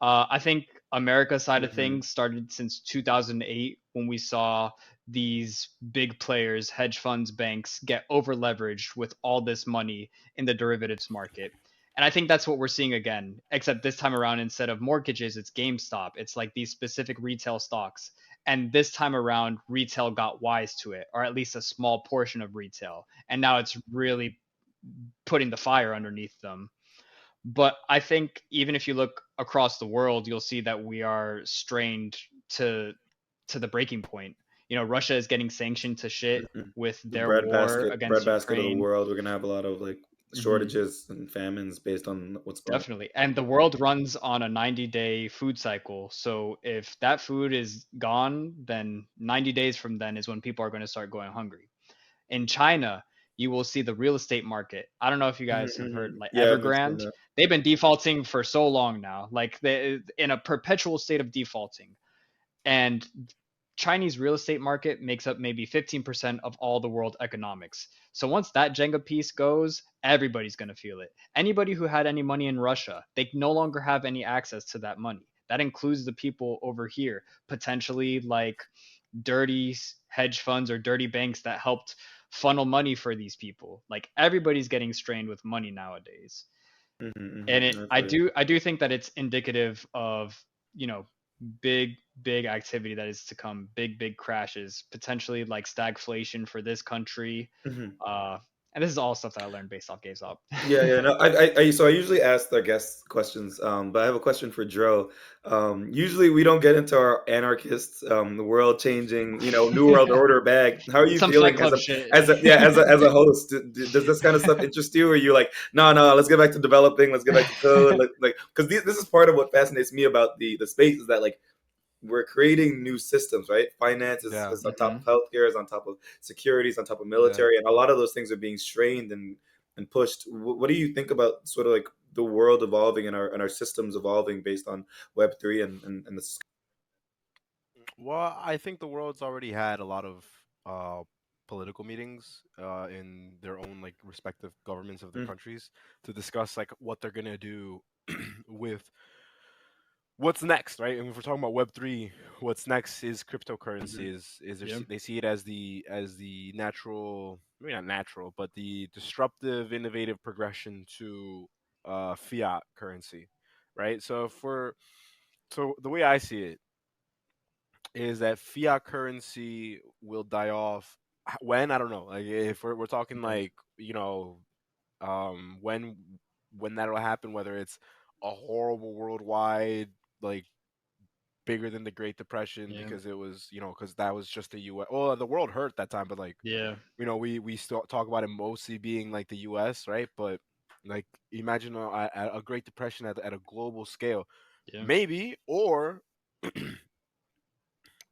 I think America's side of things started since 2008 when we saw these big players, hedge funds, banks get over leveraged with all this money in the derivatives market. And I think that's what we're seeing again, except this time around, instead of mortgages, it's GameStop. It's like these specific retail stocks. And this time around, retail got wise to it, or at least a small portion of retail. And now it's really putting the fire underneath them. But I think even if you look across the world, you'll see that we are strained to the breaking point. Russia is getting sanctioned to shit with The their war against breadbasket of the Ukraine. world. We're gonna have a lot of, like, Hmm. shortages and famines based on what's going on. Definitely. And the world runs on a 90-day food cycle. So if that food is gone, then 90 days from then is when people are going to start going hungry. In China, you will see the real estate market. I don't know if you guys have heard, like, Yeah, I've been seeing Evergrande. that. They've been defaulting for so long now, like they in a perpetual state of defaulting. And Chinese real estate market makes up maybe 15% of all the world economics. So once that Jenga piece goes, everybody's going to feel it. Anybody who had any money in Russia, they no longer have any access to that money. That includes the people over here, potentially like dirty hedge funds or dirty banks that helped funnel money for these people. Like, everybody's getting strained with money nowadays. And I feel you. I do think that it's indicative of, you know, big activity that is to come, big crashes, potentially like stagflation for this country. Mhm. And this is all stuff that I learned based off GameStop. Yeah. No, so I usually ask the guests questions, but I have a question for Dro. Usually we don't get into our anarchist, the world changing, new world order bag. How are you Some Fight feeling Club shit. as a host? Does this kind of stuff interest you? Or are you like, no, let's get back to developing, let's get back to code, like because this is part of what fascinates me about the space is that like we're creating new systems, right? Finance Yeah. is on top Hmm. of healthcare, is on top of security, is on top of Yeah. military, and a lot of those things are being strained and pushed. What do you think about sort of like the world evolving and our systems evolving based on Web3 and the Well, I think the world's already had a lot of political meetings in their own like respective governments of their Mm, countries to discuss like what they're gonna do with what's next, right? And if we're talking about Web3, what's next is mhm. cryptocurrency. Yeah. They see it as the natural, maybe not natural, but the disruptive, innovative progression to fiat currency, right? So the way I see it is that fiat currency will die off when I don't know. Like if we're talking Yeah. like when that'll happen, whether it's a horrible worldwide like bigger than the Great Depression Yeah. because it was because that was just the U.S. Oh, the world hurt that time, but like Yeah. we still talk about it mostly being like the U.S. right, but like imagine a Great Depression at a global scale, Yeah. maybe or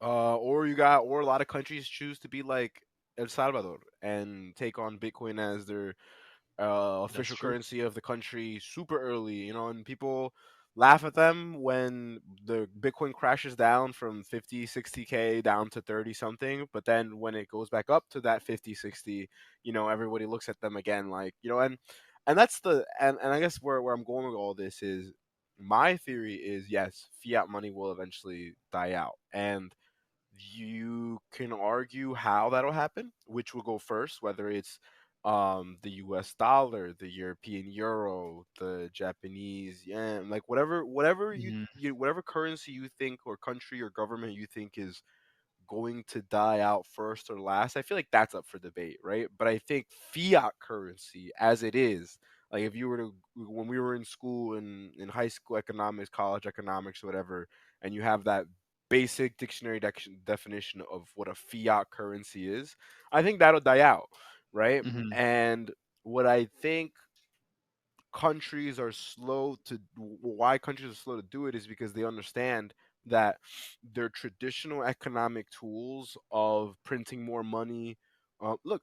a lot of countries choose to be like El Salvador and take on Bitcoin as their That's official true. currency of the country super early, and people laugh at them when the Bitcoin crashes down from 50, 60K down to 30 something. But then when it goes back up to that 50, 60, everybody looks at them again like, and that's and I guess where I'm going with all this is my theory is yes, fiat money will eventually die out. And you can argue how that'll happen, which will go first, whether it's the US dollar, the European euro, the Japanese yen, like whatever Hmm. whatever currency you think or country or government you think is going to die out first or last. I feel like that's up for debate, right? But I think fiat currency as it is, like if you were to when we were in school in high school economics, college economics, whatever, and you have that basic dictionary definition of what a fiat currency is, I think that'll die out, right? Hmm. And what I think countries are slow to why countries are slow to do it is because they understand that their traditional economic tools of printing more money look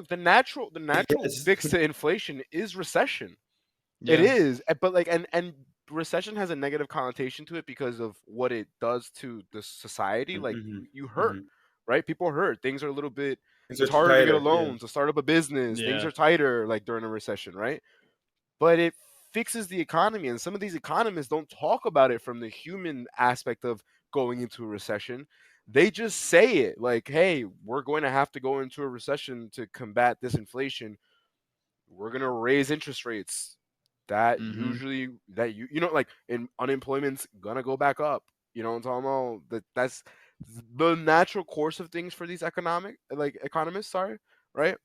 the natural Yes. fix to inflation is recession. It Yeah. is but like and recession has a negative connotation to it because of what it does to the society. Like Mm-hmm. you hurt, Mm-hmm. right? People hurt, things are a little bit, Things are it's harder to get a tighter. Yeah. loan to start up a business, things Yeah. are tighter like during a recession, right? But it fixes the economy. And some of these economists don't talk about it from the human aspect of going into a recession. They just say it like, hey, we're going to have to go into a recession to combat this inflation. We're going to raise interest rates. That Hmm. usually, that like in unemployment's going to go back up. You know what I'm talking about? That's the natural course of things for these economists, sorry, right?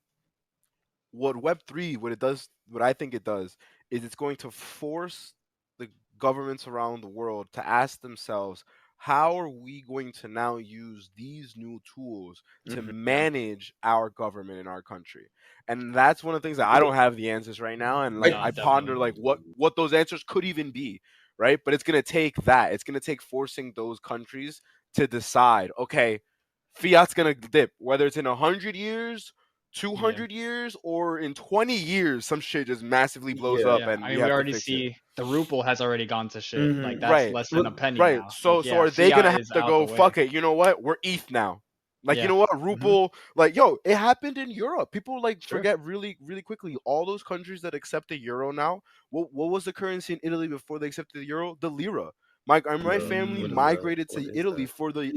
What Web3, what I think it does, is it's going to force the governments around the world to ask themselves, how are we going to now use these new tools to Mm-hmm. manage our government in our country? And that's one of the things that I don't have the answers right now. And like No, I ponder definitely. like what those answers could even be, right? But it's gonna take that. It's gonna take forcing those countries to decide, okay, fiat's gonna dip, whether it's in 100 years, Yeah. 200 years, or in 20 years, some shit just massively blows Yeah. up Yeah. I and we mean, we have to already fix it. see the ruble has already gone to shit. Like Mm-hmm. that's Right, less than a Well, penny right. now. So, Like so yeah, are they gonna fiat have is to out the go? way. Fuck it. You know what? We're ETH now. Like, you Yeah. know what? hmm Ruble. Like, yo, it happened in Europe. People like Sure. forget really, really quickly. All those countries that accept the euro now. What was the currency in Italy before they accepted the euro? The lira. My No, family what is that? migrated What to is Italy that? for the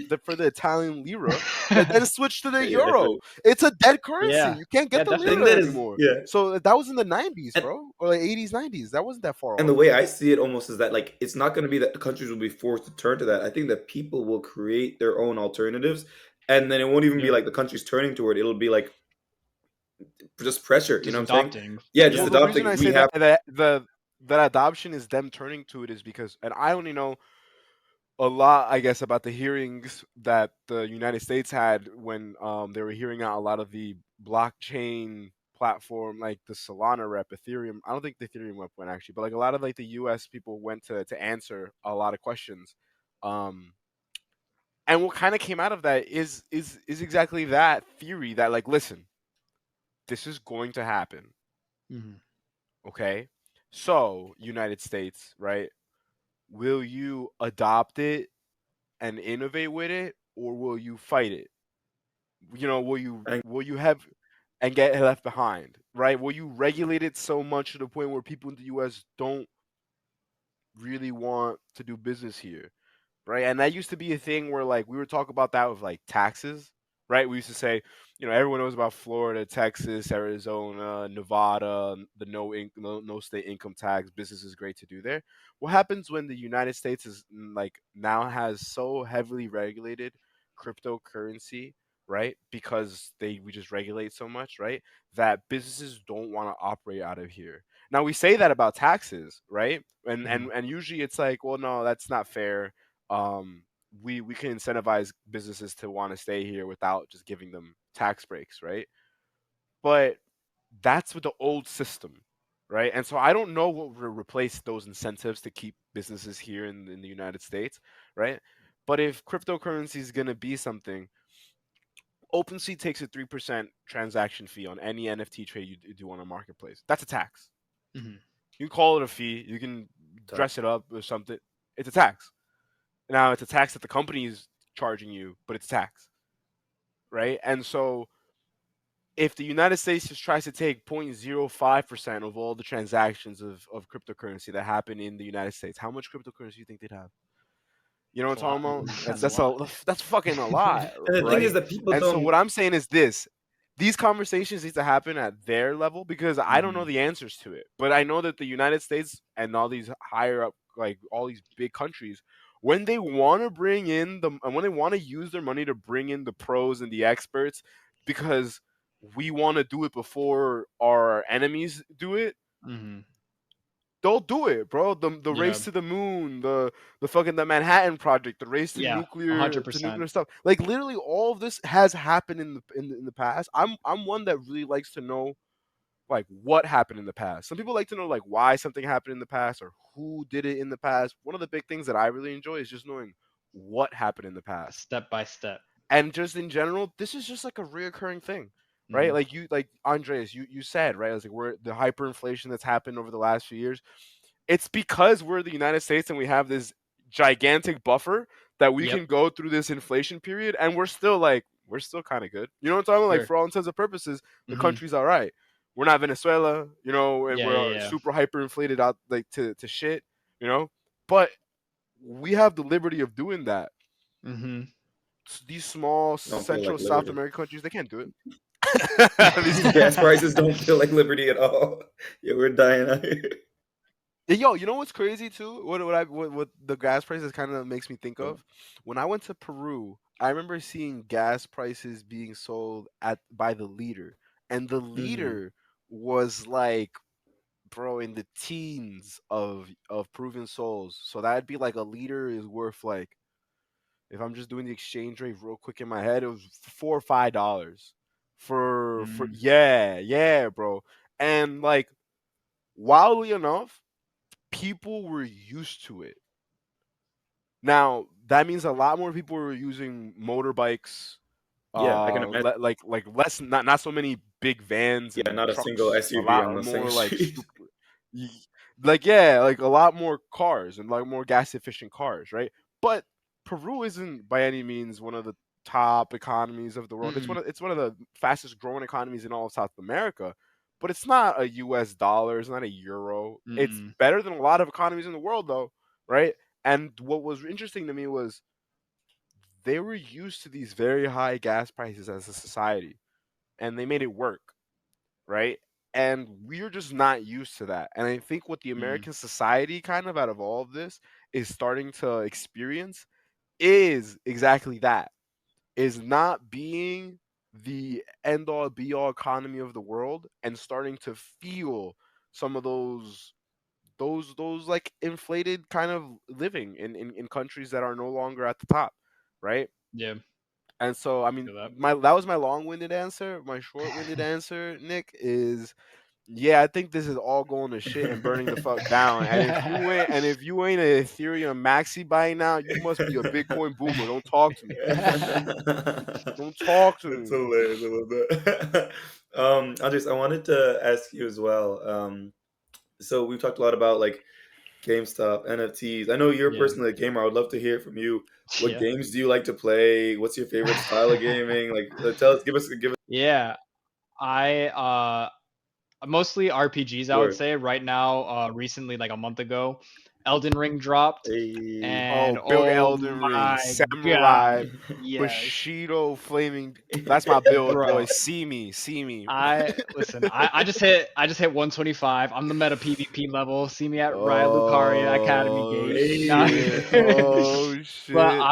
Italian lira, that then switched to the Yeah, euro. It's a dead currency. Yeah. You can't Yeah, get the I think lira definitely. that is anymore. yeah. So that was in the 90s, And bro, or like 80s, 90s. That wasn't that far and the off. way I see it almost is that like it's not going to be that the countries will be forced to turn to that. I think that people will create their own alternatives, and then it won't even be Yeah. like the countries turning toward it. It'll be like just pressure. You Just know what I'm saying? adopting. Yeah, just Well, Yeah. the reason adopting. I We say have. that adoption is them turning to it is because, and I only know a lot, I guess, about the hearings that the United States had when they were hearing out a lot of the blockchain platform, like the Solana rep, Ethereum. I don't think the Ethereum rep went actually, but like a lot of like the U.S. people went to answer a lot of questions. Um, and what kind of came out of that is exactly that theory that, like, listen, this is going to happen, Hmm. okay? So United States, right? Will you adopt it and innovate with it, or will you fight it? I, Will you have and get left behind, right? Will you regulate it so much to the point where people in the U.S. don't really want to do business here? Right? And that used to be a thing where like we would talk about that with like taxes, right? We used to say, everyone knows about Florida, Texas, Arizona, Nevada, the no state income tax. Business is great to do there. What happens when the United States is like now has so heavily regulated cryptocurrency, right? Because we just regulate so much, right? That businesses don't want to operate out of here. Now we say that about taxes, right? And Hmm. and and usually it's like, well, no, that's not fair. um, we can incentivize businesses to want to stay here without just giving them tax breaks, right? But that's with the old system, right? And so I don't know what will replace those incentives to keep businesses here in the United States, right? But if cryptocurrency is going to be something, OpenSea takes a 3% transaction fee on any NFT trade you do on a marketplace. That's a tax. Hmm. You can call it a fee, you can ta- dress it up or something. It's a tax. Now it's a tax that the company is charging you, but it's tax, right? And so if the United States just tries to take 0.05% of all the transactions of cryptocurrency that happen in the United States, how much cryptocurrency do you think they'd have? You know That's a what I'm lot. talking about? That's a lot. That's fucking a lot, and the thing is right? that people And so don't. what I'm saying is this: these conversations need to happen at their level because I don't know Hmm. the answers to it, but I know that the United States and all these higher up, like all these big countries, when they want to bring in the and when they want to use their money to bring in the pros and the experts, because we want to do it before our enemies do it, Hmm. they'll do it, bro. The Yeah. race to the moon, the fucking the Manhattan Project, the race to Yeah. nuclear 100%. stuff. Like literally, all of this has happened in the past. I'm one that really likes to know like what happened in the past. Some people like to know like why something happened in the past or who did it in the past. One of the big things that I really enjoy is just knowing what happened in the past. Step by step. And just in general, this is just like a reoccurring thing, right? Hmm. Like Andreas, you said, right? It's like we're the hyperinflation that's happened over the last few years. It's because we're the United States and we have this gigantic buffer that we Yep. can go through this inflation period and we're still kind of good. You know what I'm talking about? Like Sure. for all intents and purposes, the Hmm. country's all right. We're not Venezuela, and Yeah. we're Yeah. super hyperinflated out like to shit, you know. But we have the liberty of doing that. Yeah. Hmm. These small Don't feel like Central South liberty. American countries, they can't do it. These gas prices don't feel like liberty at all. Yeah, we're dying out here. Yo, you know what's crazy too? What the gas prices kind of makes me think Oh, of? When I went to Peru, I remember seeing gas prices being sold at by the liter, and the mhm. liter was like, bro, in the teens of Peruvian souls. So that'd be like a liter is worth like, if I'm just doing the exchange rate real quick in my head, it was $4 or $5 for Mm. yeah, bro. And like wildly enough, people were used to it. Now that means a lot more people were using motorbikes, Yeah, I can imagine. like less, not so many big vans Yeah, and not a single trucks. A SUV on lot the same more like street. y- like yeah, like a lot more cars and like more gas efficient cars, right? But Peru isn't by any means one of the top economies of the world. Mm-mm. It's one of the fastest growing economies in all of South America. But it's not a US dollar, it's not a euro. It's Mm-mm. better than a lot of economies in the world though, right? And what was interesting to me was they were used to these very high gas prices as a society, and they made it work, right? And we're just not used to that. And I think what the Mm, American society, kind of out of all of this, is starting to experience is exactly that, is not being the end all be all economy of the world and starting to feel some of those like inflated kind of living in countries that are no longer at the top, right? yeah, And so I mean feel that. my that was my long-winded answer. My short-winded answer, Nick, is yeah, I think this is all going to shit and burning the fuck down. And if you ain't an Ethereum maxi by now, you must be a Bitcoin boomer. Don't talk to me. Don't talk to That's me. hilarious. I love that. Andres, I wanted to ask you as well. So we've talked a lot about like GameStop, NFTs. I know you're Yeah, personally a gamer. I would love to hear from you. What yeah, games do you like to play? What's your favorite style of gaming? Like, tell us, give us yeah. I mostly RPGs, I would sure. say. Right now, recently, like a month ago, Elden Ring dropped, Hey. and Oh, build oh Elden Ring, my god, Samurai, yes, Bushido, Flaming. That's my build, bro. boys. See me, see me. I listen. I just hit 125. I'm the meta PvP level. See me at Riot Lucaria Academy Oh Gate. No. shit! Oh But shit!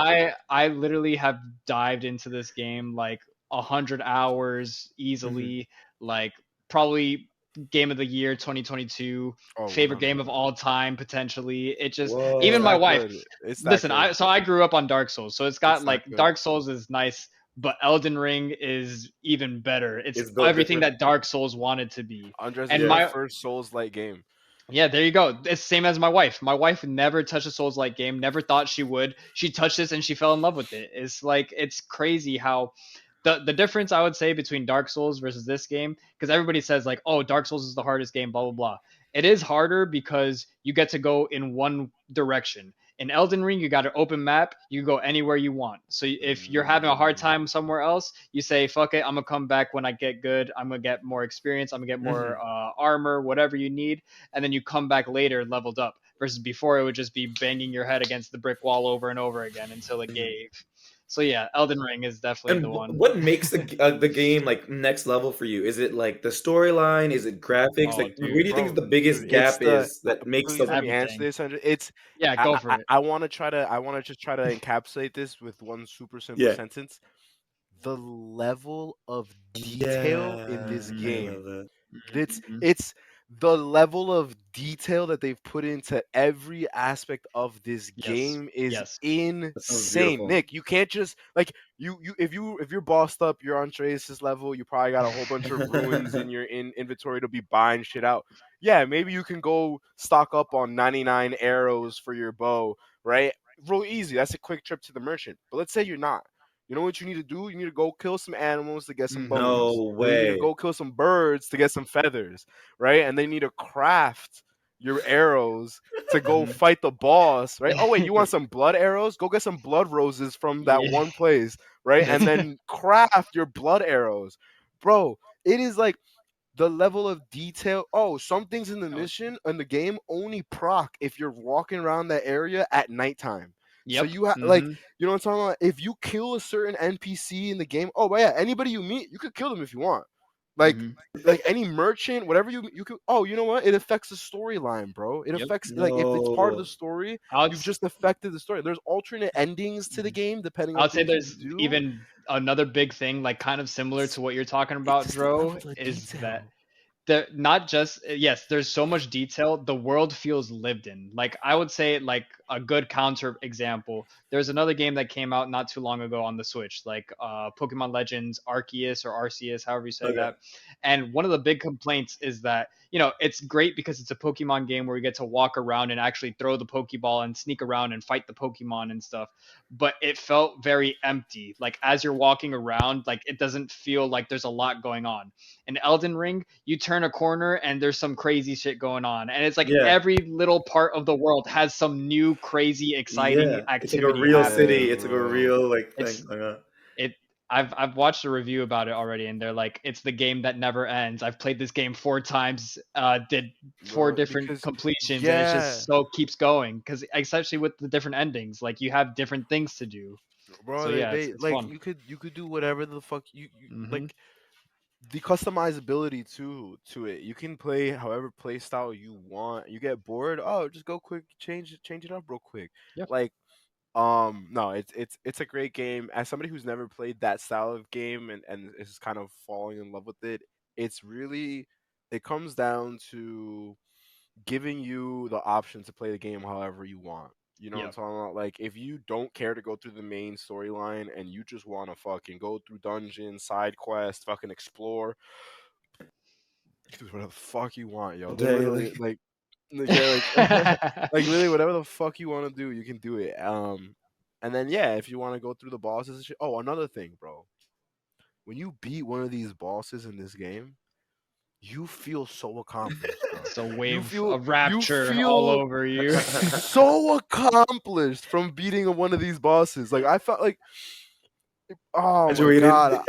I literally have dived into this game like 100 hours Mhm. easily. Like probably game of the year 2022, Oh, favorite game of 100%. all time potentially. It just It's even my Whoa. that wife. good. It's that Listen, good. I grew up on Dark Souls, so it's It's got that like good. Dark Souls is nice, but Elden Ring is even better. It's It's built everything different. that Dark Souls wanted to be. Andres, And it's my Yeah. my first Souls-like game. yeah, there you go. It's same as my wife. My wife never touched a Souls like game, never thought she would. She touched this and she fell in love with it. It's like it's crazy how the difference I would say between Dark Souls versus this game, because everybody says like, oh, Dark Souls is the hardest game, blah blah blah. It is harder because you get to go in one direction. In Elden Ring, you got an open map. You go anywhere you want. So if you're having a hard Mm. time somewhere else, you say, "Fuck it, I'm gonna come back when I get good. I'm gonna get more experience. I'm gonna get more Hmm. armor, whatever you need." And then you come back later leveled up. Versus before, it would just be banging your head against the brick wall over and over again until it Hmm. gave. So yeah, Elden Ring is definitely And the one. what makes the game like next level for you? Is it like the storyline? Is it graphics? Oh, Like, where dude, do you think Bro, the dude, biggest it's gap the is that makes please let the me answer everything. this, Andres. It's Yeah, go for it. I want to try to I want to just try to encapsulate this with one super simple yeah. sentence. The level of detail in this Yeah, I Mm, love game. that. mm-hmm. It's the level of detail that they've put into every aspect of this Yes, game is yes, That sounds insane. beautiful. Nick, you can't just like if you're bossed up, you're on Trace's level, you probably got a whole bunch of ruins in your inventory to be buying shit out. Yeah, maybe you can go stock up on 99 arrows for your bow, right? Real easy. That's a quick trip to the merchant. But let's say you're not. You know what you need to do? You need to go kill some animals to get some mm-hmm. bones. No And then you need to way. go kill some birds to get some feathers, right? And then you need to craft your arrows to go Mm-hmm. fight the boss, right? Oh wait, you want some blood arrows? Go get some blood roses from that Yeah. one place, right? And then craft your blood arrows. Bro, it is like the level of detail. Oh, some things in the Oh, mission in the game only proc if you're walking around that area at nighttime. So yep. you have like, Mm-hmm. you know what I'm talking about? If you kill a certain NPC in the game, oh but yeah, anybody you meet, you could kill them if you want. Like Mm-hmm. like any merchant, whatever you could. Oh, you know what? It affects the storyline, bro. It Yep. affects like if it's part of the No. story, I would you've s- just affected the story. There's alternate endings to the mhm. game depending I on would say things you there's do. even another big thing, like kind of similar It's to what you're talking it's about, just the level Dro, of is that detail. there not just yes, there's so much detail, the world feels lived in. Like I would say like a good counter example, there's another game that came out not too long ago on the Switch, like Pokemon Legends Arceus or Arceus, however you say Okay. that. And one of the big complaints is that it's great because it's a Pokemon game where you get to walk around and actually throw the Pokeball and sneak around and fight the Pokemon and stuff, but it felt very empty. Like as you're walking around, like it doesn't feel like there's a lot going on. In Elden Ring, you turn a corner and there's some crazy shit going on. And it's like Yeah. every little part of the world has some new crazy exciting Yeah. It's like a activity real Yeah, happening. city. It's like a bro. real like thing It's going on. it I've watched a review about it already, and they're like, it's the game that never ends. I've played this game 4 times, did 4 different Because completions, and it's yeah, just so keeps going. Because especially with the different endings, like you have different things to do. bro, So yeah, they it's like fun. you could do whatever the fuck you Hmm. like. The customizability to it. You can play however play style you want. You get bored, oh, just go quick, change it up real quick. Yeah. Like no, it's a great game. As somebody who's never played that style of game and is kind of falling in love with it, it's really it comes down to giving you the option to play the game however you want. You know what I'm Yep. talking about? Like if you don't care to go through the main storyline and you just want to fucking go through dungeons, side quests, fucking explore, do whatever the fuck you want, yo. Daily. Literally, yeah, like like literally whatever the fuck you want to do, you can do it. And then yeah, if you want to go through the bosses and shit. Oh, another thing, bro. When you beat one of these bosses in this game, you feel so accomplished, bro. It's a You wave feel of you rapture all feel over you. so accomplished from beating one of these bosses. Like I felt like, oh my Graduated. god,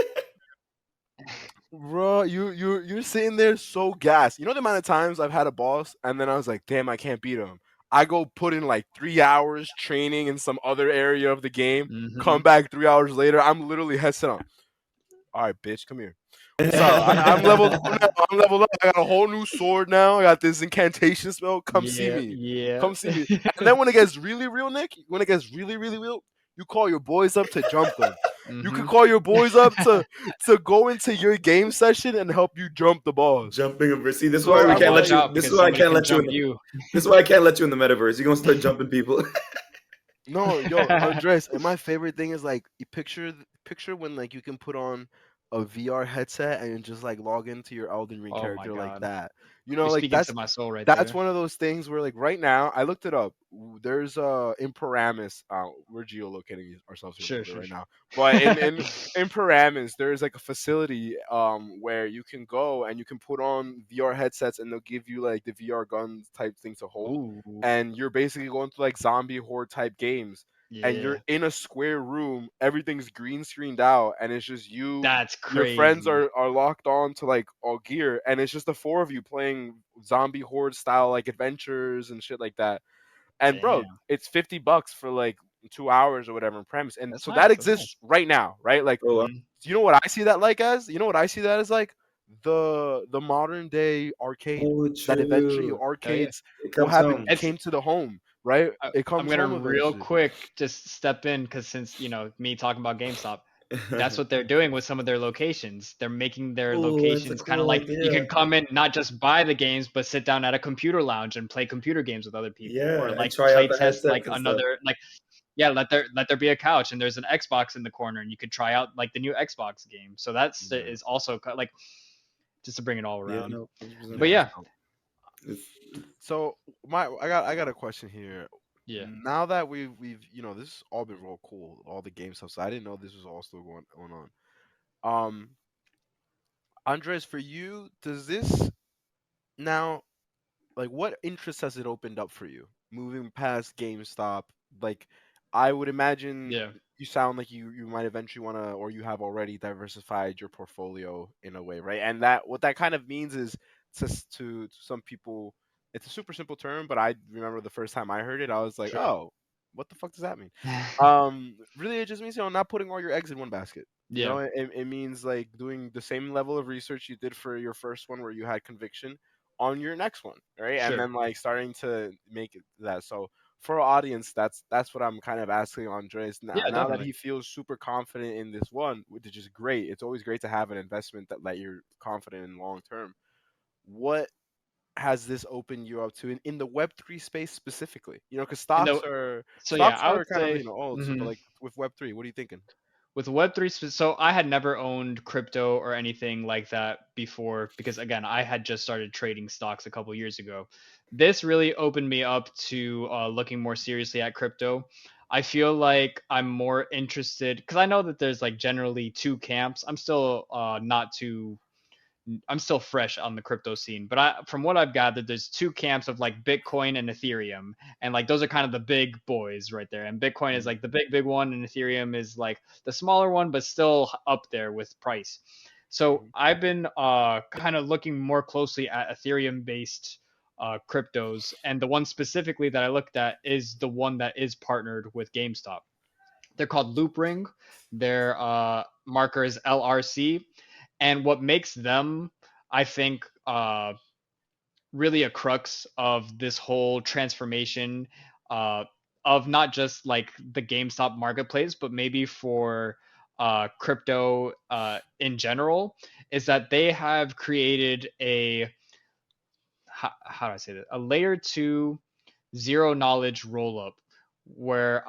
bro, you're sitting there so gassed. You know the amount of times I've had a boss and then I was like, damn, I can't beat him. I go put in like 3 hours training in some other area of the game. Hmm. Come back 3 hours later, I'm literally headset on. All right, bitch, come here. What's up? I'm leveled up now. I'm leveled up. I got a whole new sword now. I got this incantation spell. Come see Yeah, me. yeah. Come see me. And then when it gets really real, Nick, when it gets really, really real, you call your boys up to jump them. You could Hmm. call your boys up to go into your game session and help you jump the boss. Jumping over. See, this is So why we Gotta I'm can't let watch like, you. out This is because why I somebody can't can let you in jump the. you. This is why I can't let you in the metaverse. You're gonna start jumping people. no, yo, Andres. And my favorite thing is like, you picture when like you can put on a VR headset and just like log into your Elden Ring Oh my character like god. that. You You're know, like speaking to my soul right that's there. one of those things where like right now I looked it up. There's in Paramus, we're geolocating ourselves here a Sure, little bit sure, right sure. now. But in Paramus, there's like a facility where you can go and you can put on VR headsets and they'll give you like the VR guns type thing to hold. Ooh, And you're basically going through like zombie horde type games. And you're yeah. in a square room, everything's green screened out, and it's just you, That's your friends crazy. are locked on to like all gear, and it's just the four of you playing zombie horde style like adventures and shit like that. And bro, Damn. it's $50 for like 2 hours or whatever in premise. And That's so that nice. That's exists nice. right now, right? Like, Oh, wow. Hmm. you know what I see that like as? You know what I see that as like? The modern day arcade. Oh, That eventually true. Hell yeah. arcades It will comes have it home. It's came to the home, right? It I'm comes gonna home real eventually. quick just step in because since me talking about GameStop, that's what they're doing with some of their locations. They're making their Oh, that's a locations kind of cool like you idea. can come in not just buy the games, but sit down at a computer lounge and play computer games with other people, or Yeah, and like try play out the test like headsets and stuff. another like yeah, let there be a couch and there's an Xbox in the corner and you could try out like the new Xbox game. So that's Yeah. is also like just to bring it all Yeah, around. no, 100%. But Yeah. yeah, It's, So I got a question here. yeah, Now that we've this has all been real cool, all the game stuff. So I didn't know this was all still going on. Um, Andres, for you, does this now like what interest has it opened up for you moving past GameStop? Like, I would imagine yeah, you sound like you might eventually want to, or you have already diversified your portfolio in a way, right? And that what that kind of means is to some people, it's a super simple term, but I remember the first time I heard it, I was like, sure. oh, what the fuck does that mean? Really, it just means not putting all your eggs in one basket. Yeah, It means like doing the same level of research you did for your first one where you had conviction on your next one, right? And sure. then like starting to make it that. So for our audience, that's what I'm kind of asking Andres now. Yeah, Now that definitely. he feels super confident in this one, which is great. It's always great to have an investment that you're confident in long term. What has this opened you up to in the Web3 space specifically? Because And the so yeah, stocks I would are kind of say old. So, but mhm. like with Web3, what are you thinking? With Web3, so I had never owned crypto or anything like that before because again, I had just started trading stocks a couple years ago. This really opened me up to looking more seriously at crypto. I feel like I'm more interested because I know that there's like generally two camps. I'm still not too I'm still fresh on the crypto scene, but from what I've gathered, there's two camps of like Bitcoin and Ethereum, and like those are kind of the big boys right there. And Bitcoin is like the big one, and Ethereum is like the smaller one, but still up there with price. So Mhm. I've been kind of looking more closely at Ethereum based cryptos, and the one specifically that I looked at is the one that is partnered with GameStop. They're called Loopring. Their marker is LRC. And what makes them, I think, really a crux of this whole transformation uh, of not just like the GameStop marketplace, but maybe for crypto in general, is that they have created a how do I say that, a layer two zero knowledge roll up where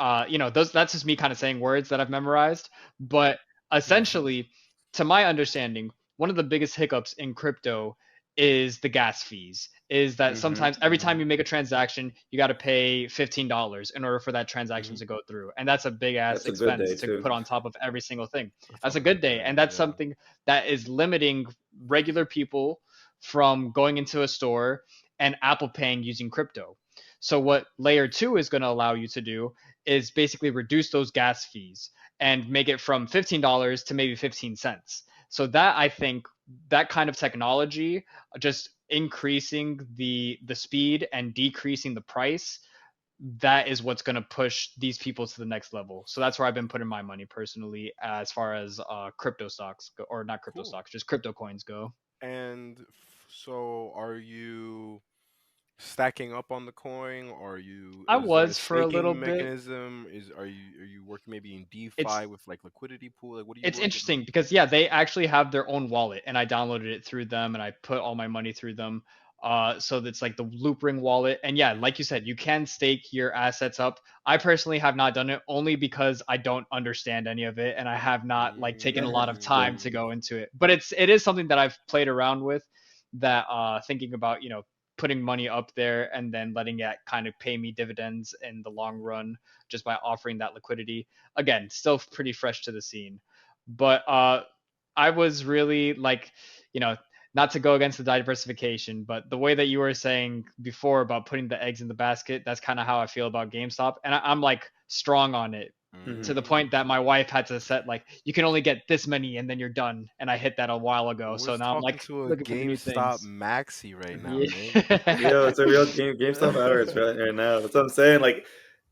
those that's just me kind of saying words that I've memorized, but Mhm. essentially, to my understanding, one of the biggest hiccups in crypto is the gas fees. Is that Mhm. sometimes every time Mhm. you make a transaction, you got to pay $15 in order for that transaction Mhm. to go through, and that's a big ass That's a good expense day to too. put on top of every single thing. That's That's a always a good day, day. and that's Yeah. something that is limiting regular people from going into a store and Apple Paying using crypto. So what layer 2 is going to allow you to do is basically reduce those gas fees and make it from $15 to maybe 15 cents. So that, I think, that kind of technology, just increasing the speed and decreasing the price, that is what's going to push these people to the next level. So that's where I've been putting my money personally, as far as crypto stocks go, or not crypto Cool. stocks, just crypto coins go. And so, are you stacking up on the coin? Or are you? I Is there a was for a little staking bit. mechanism? Are you working maybe in It's DeFi with like liquidity pool? Like, what are you it's working on? interesting because yeah, they actually have their own wallet, and I downloaded it through them, and I put all my money through them. So that's like the Loopring wallet, and yeah, like you said, you can stake your assets up. I personally have not done it only because I don't understand any of it, and I have not like taken a lot of Yeah. time to Mm. go into it. But it is something that I've played around with. That thinking about putting money up there and then letting it kind of pay me dividends in the long run just by offering that liquidity. Again, still pretty fresh to the scene, but I was really like, you know, not to go against the diversification, but the way that you were saying before about putting the eggs in the basket, that's kind of how I feel about GameStop, and I'm like strong on it to the Mhm. point that Mm. my wife had to set like you can only get this many and then you're done, and I hit that a while ago. We're So now I'm talking like to a looking for the new GameStop things. maxi right now, Nick. Yeah, Yo, it's a real GameStop hours right now. That's what I'm saying. Like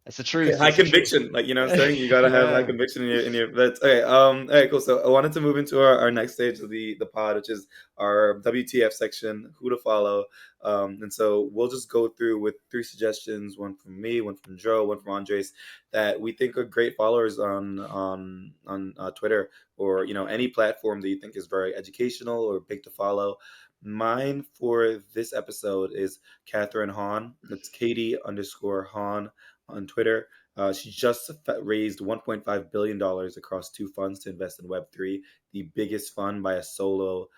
that's the truth. high That's the truth. conviction, like you know what I'm saying. You gotta have high Yeah. conviction in your bets. Okay, all right, cool. So I wanted to move into our next stage of the pod, which is our WTF section, who to follow. And so we'll just go through with three suggestions: one from me, one from Joe, one from Andres, that we think are great followers on Twitter or any platform that you think is very educational or big to follow. Mine for this episode is Catherine Hahn. That's Katie underscore Hahn on Twitter. She just raised $1.5 billion across two funds to invest in Web3, the biggest fund by a solo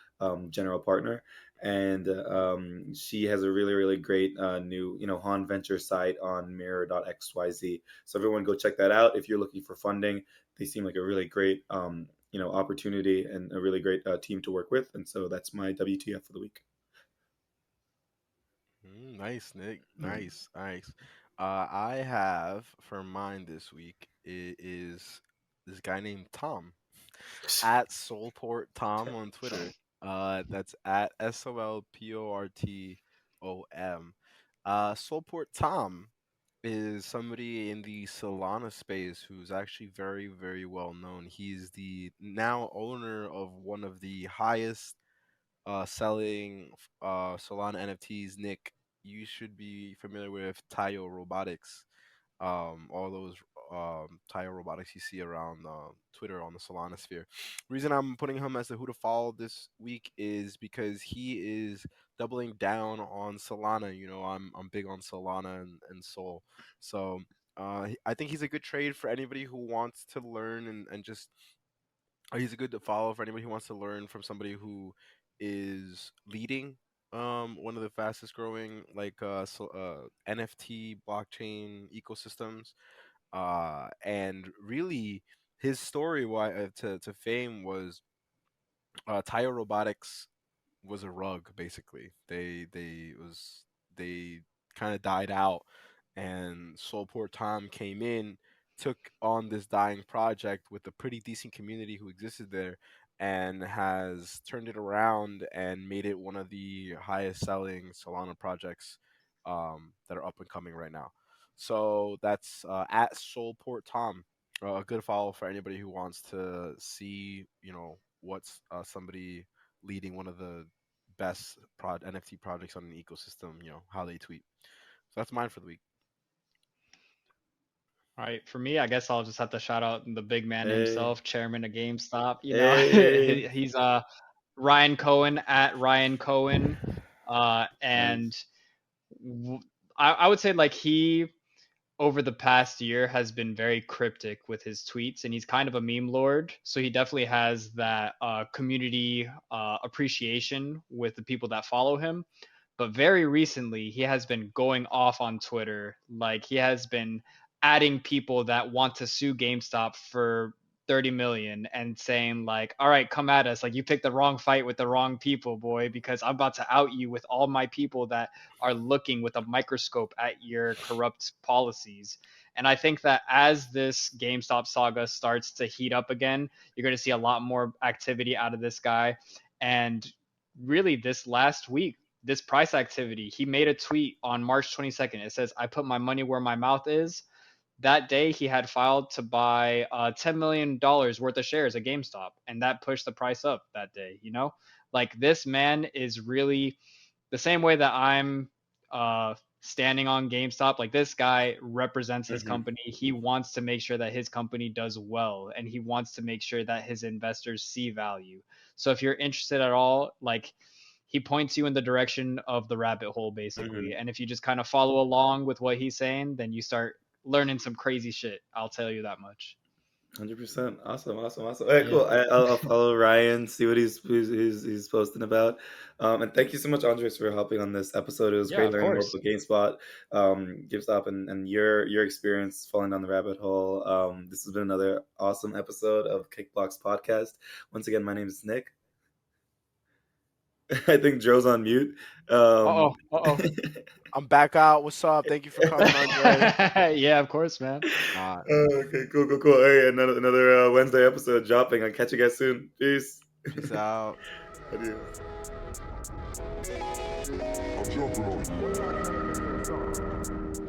general partner. And she has a really, really great new, Han Venture site on mirror.xyz. So everyone go check that out. If you're looking for funding, they seem like a really great, opportunity and a really great team to work with. And so that's my WTF for the week. Nice, Nick. Mm. Nice, nice. I have for mine this week is this guy named Tom at Soulport Tom on Twitter. That's at SOLPORTOM. Soulport Tom is somebody in the Solana space who's actually very, very well known. He's the now owner of one of the highest selling Solana NFTs. Nick, you should be familiar with Tayo Robotics. All those Tayo Robotics you see around Twitter on the Solana sphere. Reason I'm putting him as the who to follow this week is because he is doubling down on Solana. I'm big on Solana and Sol. So I think he's a good trade for anybody who wants to learn and just he's a good to follow for anybody who wants to learn from somebody who is leading one of the fastest growing NFT blockchain ecosystems. And really his story why to fame was Tayo Robotics was a rug basically. They kind of died out, and Soulport Tom came in, took on this dying project with a pretty decent community who existed there, and has turned it around and made it one of the highest selling Solana projects that are up and coming right now. So that's at Soulport Tom. A good follow for anybody who wants to see, what's somebody leading one of the best NFT projects on an ecosystem, how they tweet. So that's mine for the week. All right, for me, I guess I'll just have to shout out the big man Hey, himself, chairman of GameStop. hey. He's Ryan Cohen at Ryan Cohen, and Nice. I would say like he over the past year has been very cryptic with his tweets, and he's kind of a meme lord, so he definitely has that community appreciation with the people that follow him. But very recently he has been going off on Twitter. Like he has been adding people that want to sue GameStop for 30 million and saying like, all right, come at us, like you picked the wrong fight with the wrong people, boy, because I'm about to out you with all my people that are looking with a microscope at your corrupt policies. And I think that as this GameStop saga starts to heat up again, you're going to see a lot more activity out of this guy. And really this last week, this price activity, he made a tweet on March 22nd. It says, I put my money where my mouth is. That day, he had filed to buy $10 million worth of shares at GameStop, and that pushed the price up that day. Like this man is really the same way that I'm standing on GameStop. Like this guy represents his Mm-hmm. company. He wants to make sure that his company does well, and he wants to make sure that his investors see value. So if you're interested at all, like he points you in the direction of the rabbit hole Mm-hmm. basically, and if you just kind of follow along with what he's saying, then you start learning some crazy shit. I'll tell you that much. 100%. Awesome, awesome, awesome. All right, Yeah. cool. I'll follow Ryan, see what he's posting about. And thank you so much, Andres, for helping on this episode. It was Yeah, great of learning more course. about GameStop, and your experience falling down the rabbit hole. This has been another awesome episode of Kickbox Podcast. Once again, my name is Knyck. I think Joe's on mute. Uh-oh. Um, Uh-oh. I'm back out. What's up? Thank you for coming, Andre. Yeah, of course, man. Uh, okay, cool, cool, cool. Hey, another Wednesday episode dropping. I'll catch you guys soon. Peace. Peace out. Adios. I'm jumping on you.